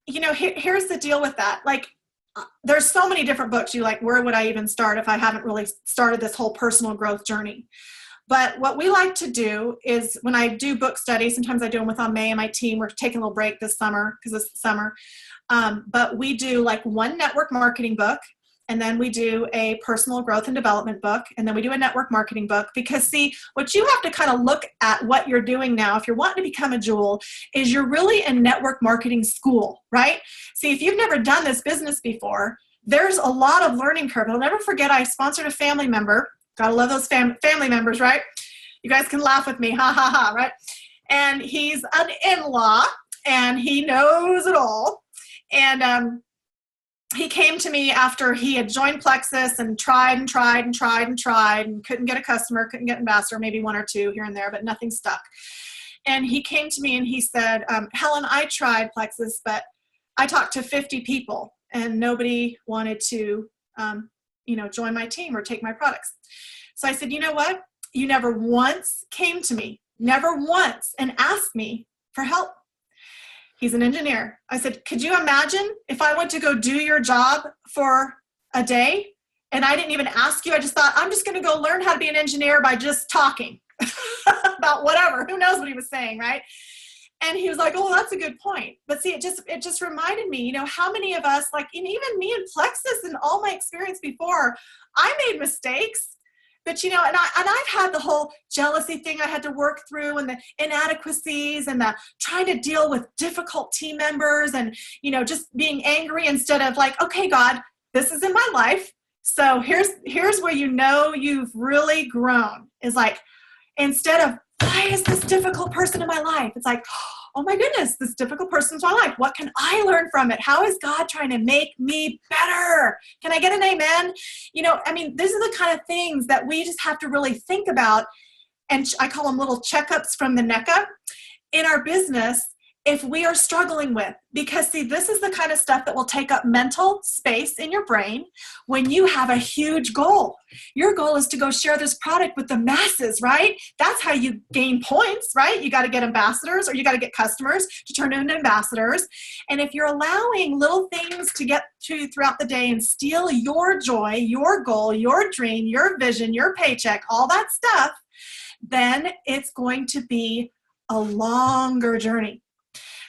here's the deal with that. Like, there's so many different books. Where would I even start if I haven't really started this whole personal growth journey? But what we like to do is when I do book studies, sometimes I do them with May and my team. We're taking a little break this summer because it's summer. But we do like one network marketing book, and then we do a personal growth and development book, and then we do a network marketing book. Because see, what you have to kind of look at what you're doing now, if you're wanting to become a jewel, is you're really in network marketing school, right? See, if you've never done this business before, there's a lot of learning curve. I'll never forget, I sponsored a family member. Gotta love those family members, right? You guys can laugh with me, ha, ha, ha, right? And he's an in-law, and he knows it all. And he came to me after he had joined Plexus and tried and couldn't get a customer, couldn't get an ambassador, maybe 1 or 2 here and there, but nothing stuck. And he came to me and he said, Helen, I tried Plexus, but I talked to 50 people and nobody wanted to, join my team or take my products. So I said, you know what? You never once came to me, never once, and asked me for help. He's an engineer. I said, could you imagine if I went to go do your job for a day and I didn't even ask you? I just thought, I'm just going to go learn how to be an engineer by just talking about whatever. Who knows what he was saying, right? And he was like, oh, that's a good point. But see, it just reminded me, you know, how many of us, like, and even me in Plexus and all my experience before, I made mistakes. But, you know, and I've had the whole jealousy thing I had to work through, and the inadequacies, and the trying to deal with difficult team members, and, you know, just being angry instead of like, okay, God, this is in my life. So here's where you know you've really grown, is like, instead of, why is this difficult person in my life? It's like, oh my goodness, this difficult person's my life. What can I learn from it? How is God trying to make me better? Can I get an amen? You know, I mean, these are the kind of things that we just have to really think about. And I call them little checkups from the neck up in our business if we are struggling with. Because see, this is the kind of stuff that will take up mental space in your brain when you have a huge goal. Your goal is to go share this product with the masses, right? That's how you gain points, right? You got to get ambassadors, or you got to get customers to turn into ambassadors. And if you're allowing little things to get to you throughout the day and steal your joy, your goal, your dream, your vision, your paycheck, all that stuff, then it's going to be a longer journey.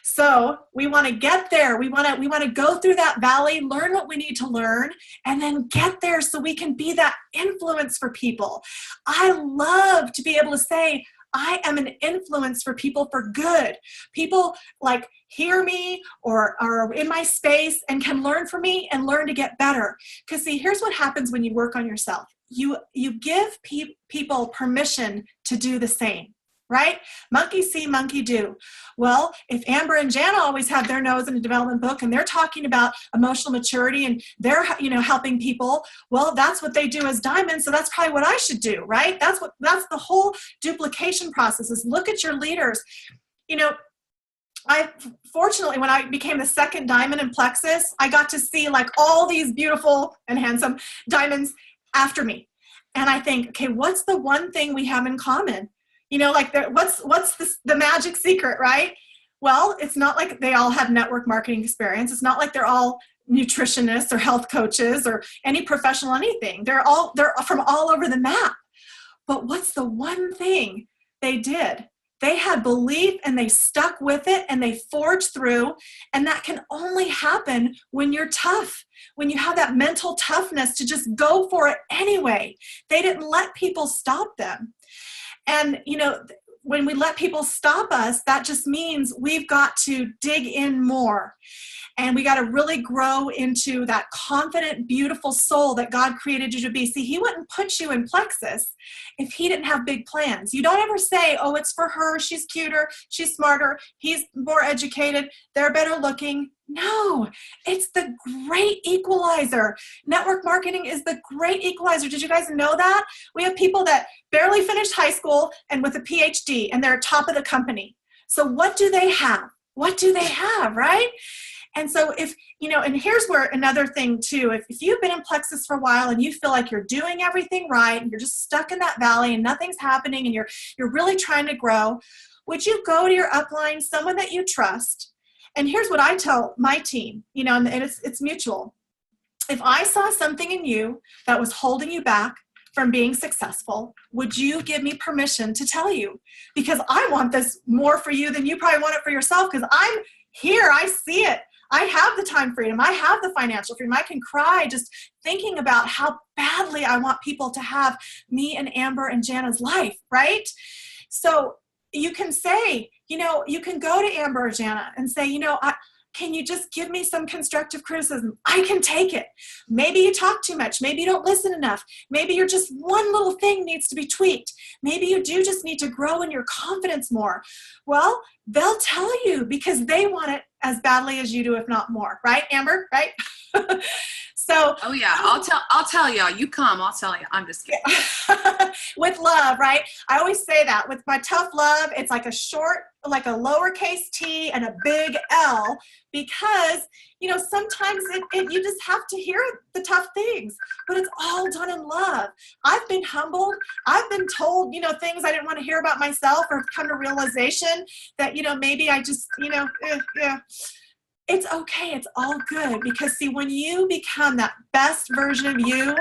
So we want to get there. We want to go through that valley, learn what we need to learn, and then get there so we can be that influence for people. I love to be able to say, I am an influence for people for good. People like hear me or are in my space and can learn from me and learn to get better. Because see, here's what happens when you work on yourself. You give people permission to do the same. Right? Monkey see, monkey do. Well, if Amber and Jana always have their nose in a development book and they're talking about emotional maturity and they're, you know, helping people, well, that's what they do as diamonds. So that's probably what I should do, right? That's the whole duplication process, is look at your leaders. You know, fortunately, when I became the second diamond in Plexus, I got to see like all these beautiful and handsome diamonds after me. And I think, okay, what's the one thing we have in common? You know, like what's the magic secret, right? Well, it's not like they all have network marketing experience. It's not like they're all nutritionists or health coaches or any professional anything. They're from all over the map. But what's the one thing they did? They had belief and they stuck with it and they forged through. And that can only happen when you're tough, when you have that mental toughness to just go for it anyway. They didn't let people stop them. And, you know, when we let people stop us, that just means we've got to dig in more. And we got to really grow into that confident, beautiful soul that God created you to be. See, he wouldn't put you in Plexus if he didn't have big plans. You don't ever say, oh, it's for her. She's cuter. She's smarter. He's more educated. They're better looking. No, it's the great equalizer. Network marketing is the great equalizer. Did you guys know that? We have people that barely finished high school and with a PhD, and they're top of the company. So what do they have? What do they have, right? And so if, you know, and here's where another thing too, if you've been in Plexus for a while and you feel like you're doing everything right and you're just stuck in that valley and nothing's happening and you're really trying to grow, would you go to your upline, someone that you trust? And here's what I tell my team, you know, and it's mutual. If I saw something in you that was holding you back from being successful, would you give me permission to tell you? Because I want this more for you than you probably want it for yourself, because I'm here, I see it. I have the time freedom. I have the financial freedom. I can cry just thinking about how badly I want people to have me and Amber and Jana's life, right? So you can say, you know, you can go to Amber or Jana and say, you know, can you just give me some constructive criticism? I can take it. Maybe you talk too much. Maybe you don't listen enough. Maybe you're just one little thing needs to be tweaked. Maybe you do just need to grow in your confidence more. Well, they'll tell you because they want it as badly as you do, if not more. Right, Amber? Right? So, oh yeah, I'll tell y'all. You come, I'll tell you. I'm just kidding. With love, right? I always say that with my tough love, it's like like a lowercase t and a big L, because, you know, sometimes you just have to hear the tough things, but it's all done in love. I've been humbled. I've been told, you know, things I didn't want to hear about myself, or come to realization that, you know, maybe I just, you know, yeah. It's okay. It's all good. Because see, when you become that best version of you,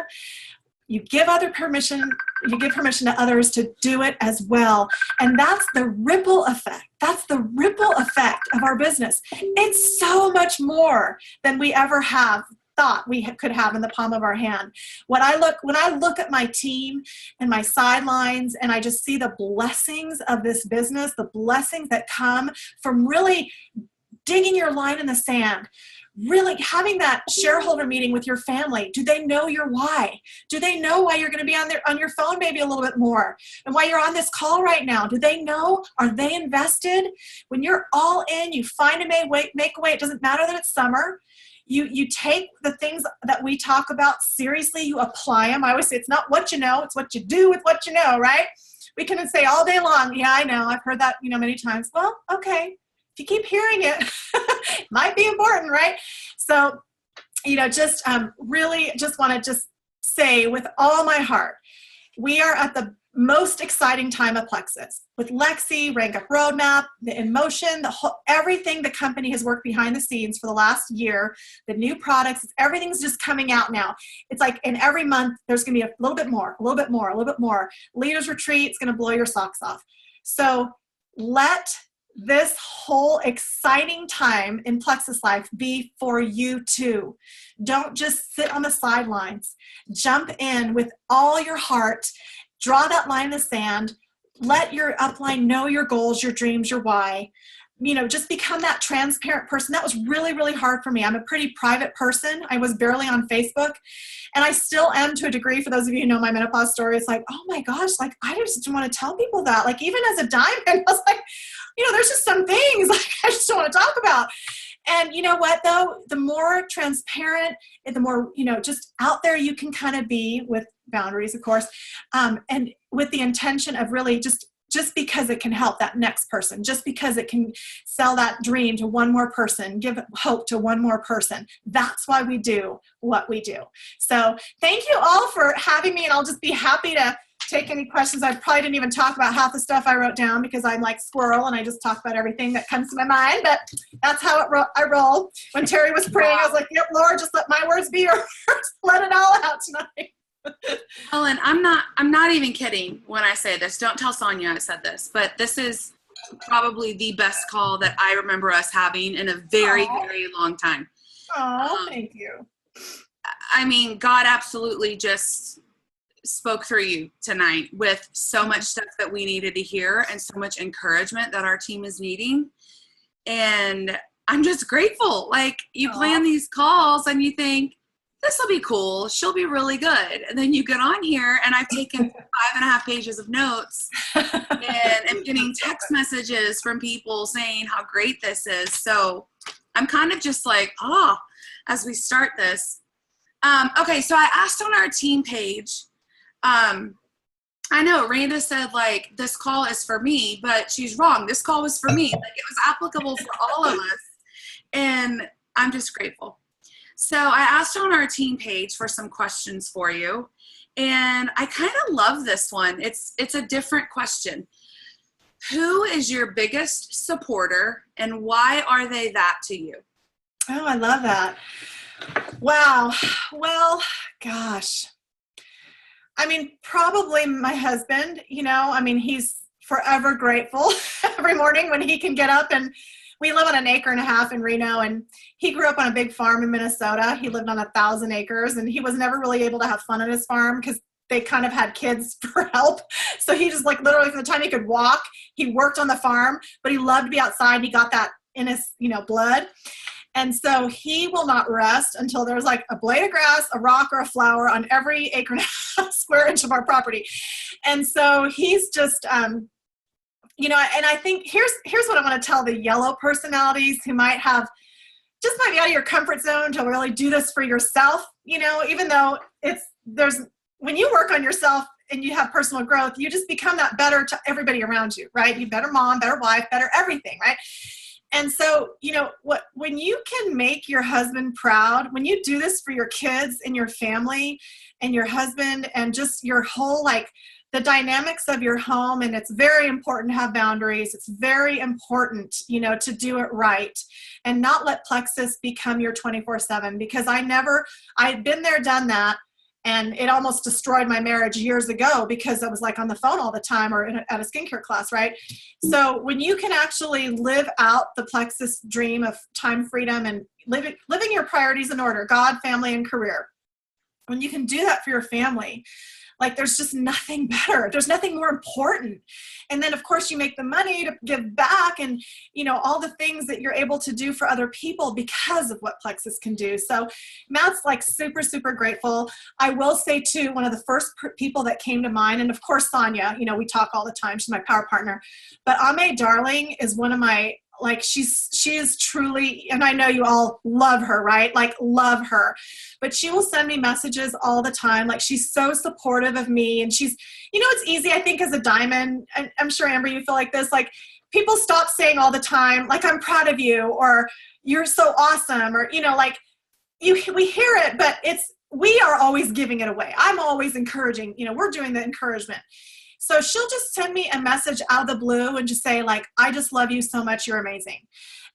you give other permission you give permission to others to do it as well. And that's the ripple effect. That's the ripple effect of our business. It's so much more than we ever have thought we could have in the palm of our hand. When I look at my team and my sidelines, and I just see the blessings of this business, the blessings that come from really digging your line in the sand, really having that shareholder meeting with your family. Do they know your why? Do they know why you're going to be on your phone maybe a little bit more, and why you're on this call right now? Do they know? Are they invested? When you're all in, you find a make a way. It doesn't matter that it's summer. You take the things that we talk about seriously, you apply them. I always say it's not what you know, it's what you do with what you know, right? We can say all day long, yeah, I know, I've heard that, many times. Well, okay, if you keep hearing it, it might be important, right? So, just really just want to just say with all my heart, we are at the most exciting time of Plexus. With Lexi, Rank Up Roadmap, the InMotion, everything the company has worked behind the scenes for the last year, the new products, everything's just coming out now. It's like in every month, there's going to be a little bit more, a little bit more, a little bit more. Leaders Retreat is going to blow your socks off. So let this whole exciting time in Plexus life be for you too. Don't just sit on the sidelines. Jump in with all your heart. Draw that line in the sand. Let your upline know your goals, your dreams, your why. Just become that transparent person. That was really, really hard for me. I'm a pretty private person. I was barely on Facebook. And I still am to a degree. For those of you who know my menopause story, it's like, oh my gosh, like I just didn't want to tell people that. Like even as a diamond, I was like, there's just some things like I just don't want to talk about. And you know what though? The more transparent and the more, just out there you can kind of be with boundaries, of course, and with the intention of really just because it can help that next person, just because it can sell that dream to one more person, give hope to one more person. That's why we do what we do. So thank you all for having me, and I'll just be happy to take any questions. I probably didn't even talk about half the stuff I wrote down because I'm like squirrel and I just talk about everything that comes to my mind, but that's how I roll. When Terry was praying, I was like, yep, Lord, just let my words be your words. Let it all out tonight. Helen, I'm not even kidding when I say this. Don't tell Sonia I said this, but this is probably the best call that I remember us having in a very, very long time. Oh, thank you. I mean, God absolutely just spoke through you tonight with so much stuff that we needed to hear and so much encouragement that our team is needing. And I'm just grateful. Like you plan these calls and you think, this will be cool. She'll be really good. And then you get on here and I've taken 5.5 pages of notes and I'm getting text messages from people saying how great this is. So I'm kind of just like, as we start this. Okay, so I asked on our team page, I know Randa said like, this call is for me, but she's wrong. This call was for me. Like it was applicable for all of us. And I'm just grateful. So I asked on our team page for some questions for you, and I kind of love this one. It's a different question. Who is your biggest supporter, and why are they that to you? Oh, I love that. Wow. Well, gosh. I mean, probably my husband, he's forever grateful every morning when he can get up, and we live on 1.5 acres in Reno, and he grew up on a big farm in Minnesota. He lived on 1,000 acres, and he was never really able to have fun on his farm because they kind of had kids for help. So he just like literally from the time he could walk, he worked on the farm, but he loved to be outside. He got that in his, blood. And so he will not rest until there's like a blade of grass, a rock, or a flower on every acre and a half square inch of our property. And so he's just, and I think here's what I want to tell the yellow personalities who might be out of your comfort zone to really do this for yourself, even though when you work on yourself and you have personal growth, you just become that better to everybody around you, right? You better mom, better wife, better everything, right? And so, when you can make your husband proud, when you do this for your kids and your family and your husband and just your whole, the dynamics of your home, and it's very important to have boundaries. It's very important, to do it right and not let Plexus become your 24/7, because I've been there, done that. And it almost destroyed my marriage years ago because I was like on the phone all the time or at a skincare class, right? So when you can actually live out the Plexus dream of time freedom and living your priorities in order, God, family, and career, when you can do that for your family, like there's just nothing better. There's nothing more important. And then of course you make the money to give back and, you know, all the things that you're able to do for other people because of what Plexus can do. So Matt's like super, super grateful. I will say too, one of the first people that came to mind, and of course Sonia, you know, we talk all the time. She's my power partner, but Ame Darling is one of my, like she is truly, and I know you all love her, right? Like love her, but she will send me messages all the time. Like she's so supportive of me, and she's, you know, it's easy. I think as a diamond, and I'm sure Amber, you feel like this, like people stop saying all the time, like, I'm proud of you, or you're so awesome, or, you know, like we hear it, but we are always giving it away. I'm always encouraging, you know, we're doing the encouragement. So she'll just send me a message out of the blue and just say like, I just love you so much. You're amazing.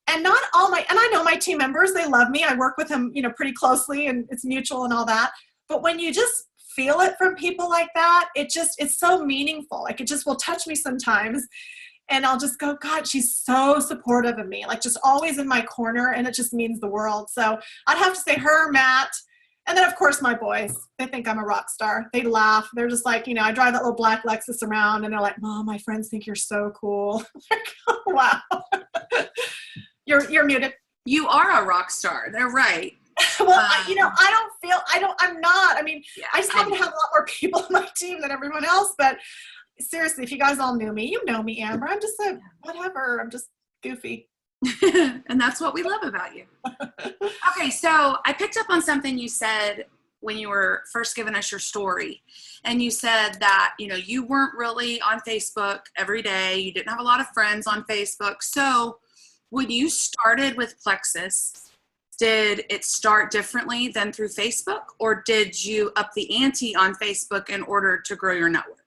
And not all and I know my team members, they love me. I work with them, you know, pretty closely and it's mutual and all that. But when you just feel it from people like that, it's so meaningful. Like it just will touch me sometimes. And I'll just go, God, she's so supportive of me, like just always in my corner. And it just means the world. So I'd have to say her, Matt. And then, of course, my boys, they think I'm a rock star. They laugh. They're just like, you know, I drive that little black Lexus around, and they're like, Mom, my friends think you're so cool. Like, oh, wow. You're muted. You are a rock star. They're right. Well, I'm not. I mean, yeah, I just happen to have a lot more people on my team than everyone else. But seriously, if you guys all knew me, you know me, Amber. I'm just whatever. I'm just goofy. And that's what we love about you. Okay, so I picked up on something you said when you were first giving us your story. And you said that, you know, you weren't really on Facebook every day. You didn't have a lot of friends on Facebook. So when you started with Plexus, did it start differently than through Facebook? Or did you up the ante on Facebook in order to grow your network?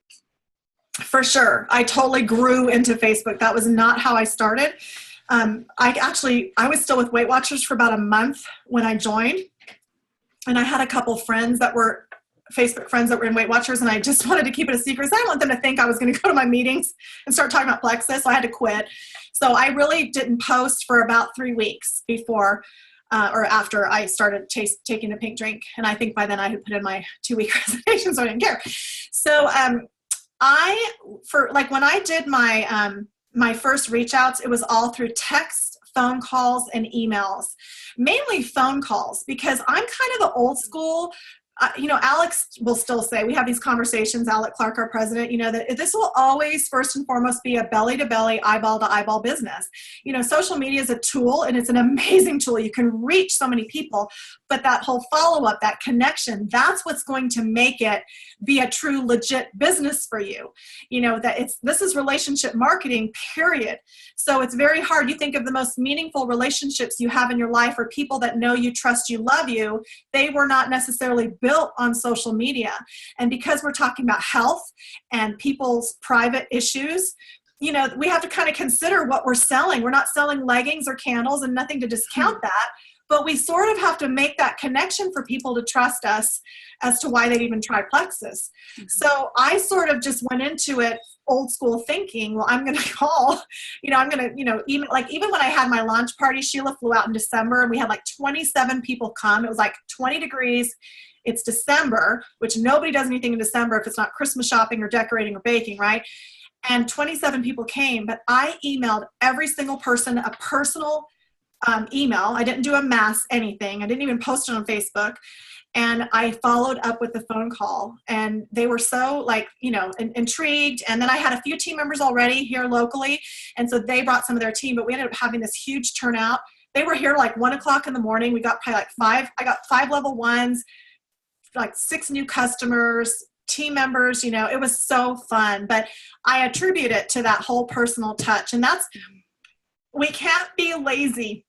For sure. I totally grew into Facebook. That was not how I started. I was still with Weight Watchers for about a month when I joined, and I had a couple friends that were Facebook friends that were in Weight Watchers, and I just wanted to keep it a secret. So I didn't want them to think I was going to go to my meetings and start talking about Plexus. So I had to quit. So I really didn't post for about 3 weeks before or after I started taking the pink drink. And I think by then I had put in my 2-week resignation, so I didn't care. So when I did my first reach outs, it was all through text, phone calls, and emails, mainly phone calls, because I'm kind of the old school. You know, Alex will still say, we have these conversations, Alec Clark, our president, you know, that this will always first and foremost be a belly to belly, eyeball to eyeball business. You know, social media is a tool, and it's an amazing tool. You can reach so many people, but that whole follow-up, that connection, that's what's going to make it be a true legit business for you. You know, that this is relationship marketing, period. So it's very hard. You think of the most meaningful relationships you have in your life are people that know you, trust you, love you. They were not necessarily built on social media. And because we're talking about health and people's private issues, you know, we have to kind of consider what we're selling. We're not selling leggings or candles, and nothing to discount that, but we sort of have to make that connection for people to trust us as to why they'd even try Plexus. So I sort of just went into it old school thinking, well, I'm going to call, you know, I'm going to, you know, even when I had my launch party, Sheila flew out in December, and we had like 27 people come. It was like 20 degrees. It's December, which nobody does anything in December if it's not Christmas shopping or decorating or baking, right? And 27 people came, but I emailed every single person a personal email. I didn't do a mass anything. I didn't even post it on Facebook. And I followed up with the phone call, and they were so like, you know, intrigued. And then I had a few team members already here locally. And so they brought some of their team, but we ended up having this huge turnout. They were here like 1 o'clock in the morning. We got probably like I got 5 level 1s, like 6 new customers, team members, you know, it was so fun. But I attribute it to that whole personal touch. And we can't be lazy.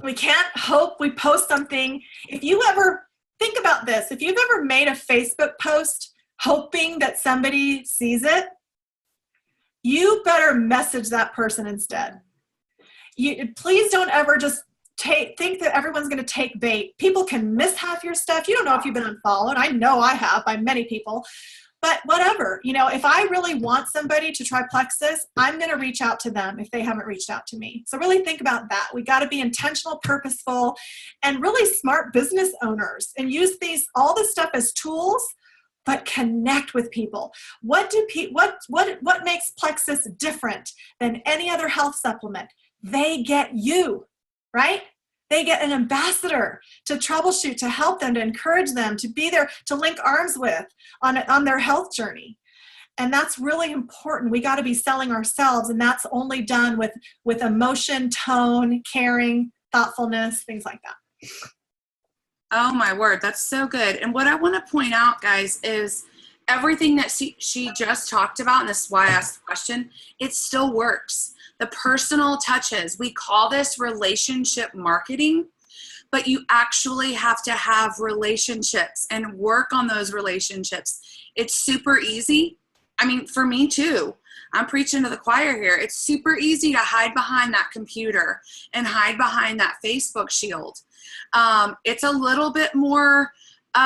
We can't hope we post something. If you ever think about this, if you've ever made a Facebook post hoping that somebody sees it, you better message that person instead. Please don't ever just think that everyone's going to take bait. People can miss half your stuff. You don't know if you've been unfollowed. I know I have by many people. But whatever, if I really want somebody to try Plexus, I'm going to reach out to them if they haven't reached out to me. So really think about that. We got to be intentional, purposeful, and really smart business owners and use all this stuff as tools, but connect with people. What makes Plexus different than any other health supplement? They get you, right? They get an ambassador to troubleshoot, to help them, to encourage them, to be there, to link arms with on their health journey. And that's really important. We got to be selling ourselves, and that's only done with emotion, tone, caring, thoughtfulness, things like that. Oh my word, that's so good. And what I want to point out, guys, is everything that she just talked about, and this is why I asked the question, it still works. The personal touches, we call this relationship marketing, but you actually have to have relationships and work on those relationships. It's super easy. I mean, for me too. I'm preaching to the choir here. It's super easy to hide behind that computer and hide behind that Facebook shield. It's a little bit more, you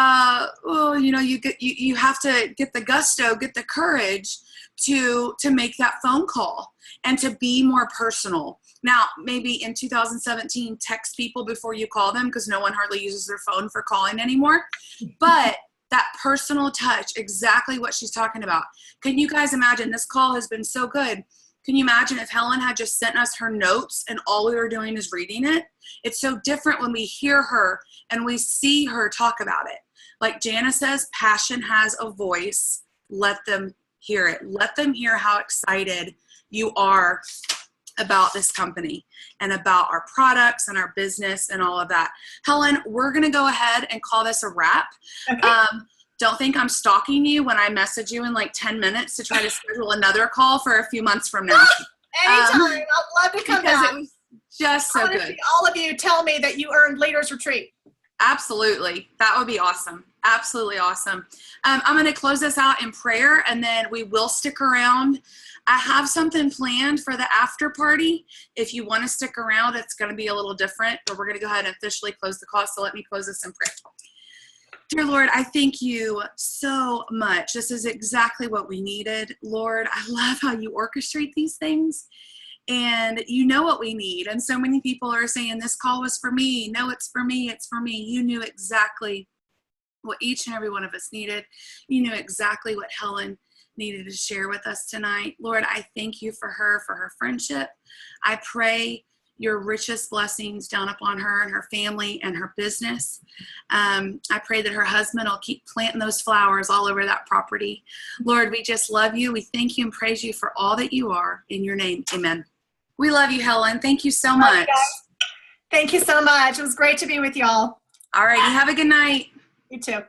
have to get the gusto, get the courage to make that phone call and to be more personal. Now, maybe in 2017, text people before you call them because no one hardly uses their phone for calling anymore. But that personal touch, exactly what she's talking about. Can you guys imagine? This call has been so good. Can you imagine if Helen had just sent us her notes and all we were doing is reading it? It's so different when we hear her and we see her talk about it. Like Jana says, passion has a voice. Let them hear it. Let them hear how excited you are about this company and about our products and our business and all of that. Helen, we're going to go ahead and call this a wrap. Okay. Don't think I'm stalking you when I message you in like 10 minutes to try to schedule another call for a few months from now. Anytime. I'd love to come back. It was just so good. All of you tell me that you earned Leaders Retreat. Absolutely. That would be awesome. Absolutely awesome. I'm going to close this out in prayer, and then we will stick around. I have something planned for the after party. If you want to stick around, it's going to be a little different, but we're going to go ahead and officially close the call. So let me close this in prayer. Dear Lord, I thank you so much. This is exactly what we needed. Lord, I love how you orchestrate these things. And you know what we need. And so many people are saying, this call was for me. No, it's for me. It's for me. You knew exactly what each and every one of us needed. You knew exactly what Helen needed to share with us tonight. Lord, I thank you for her friendship. I pray your richest blessings down upon her and her family and her business. I pray that her husband will keep planting those flowers all over that property. Lord, we just love you. We thank you and praise you for all that you are. In your name, amen. We love you, Helen. Thank you so much. Thank you so much. It was great to be with y'all. All right. You have a good night. You too.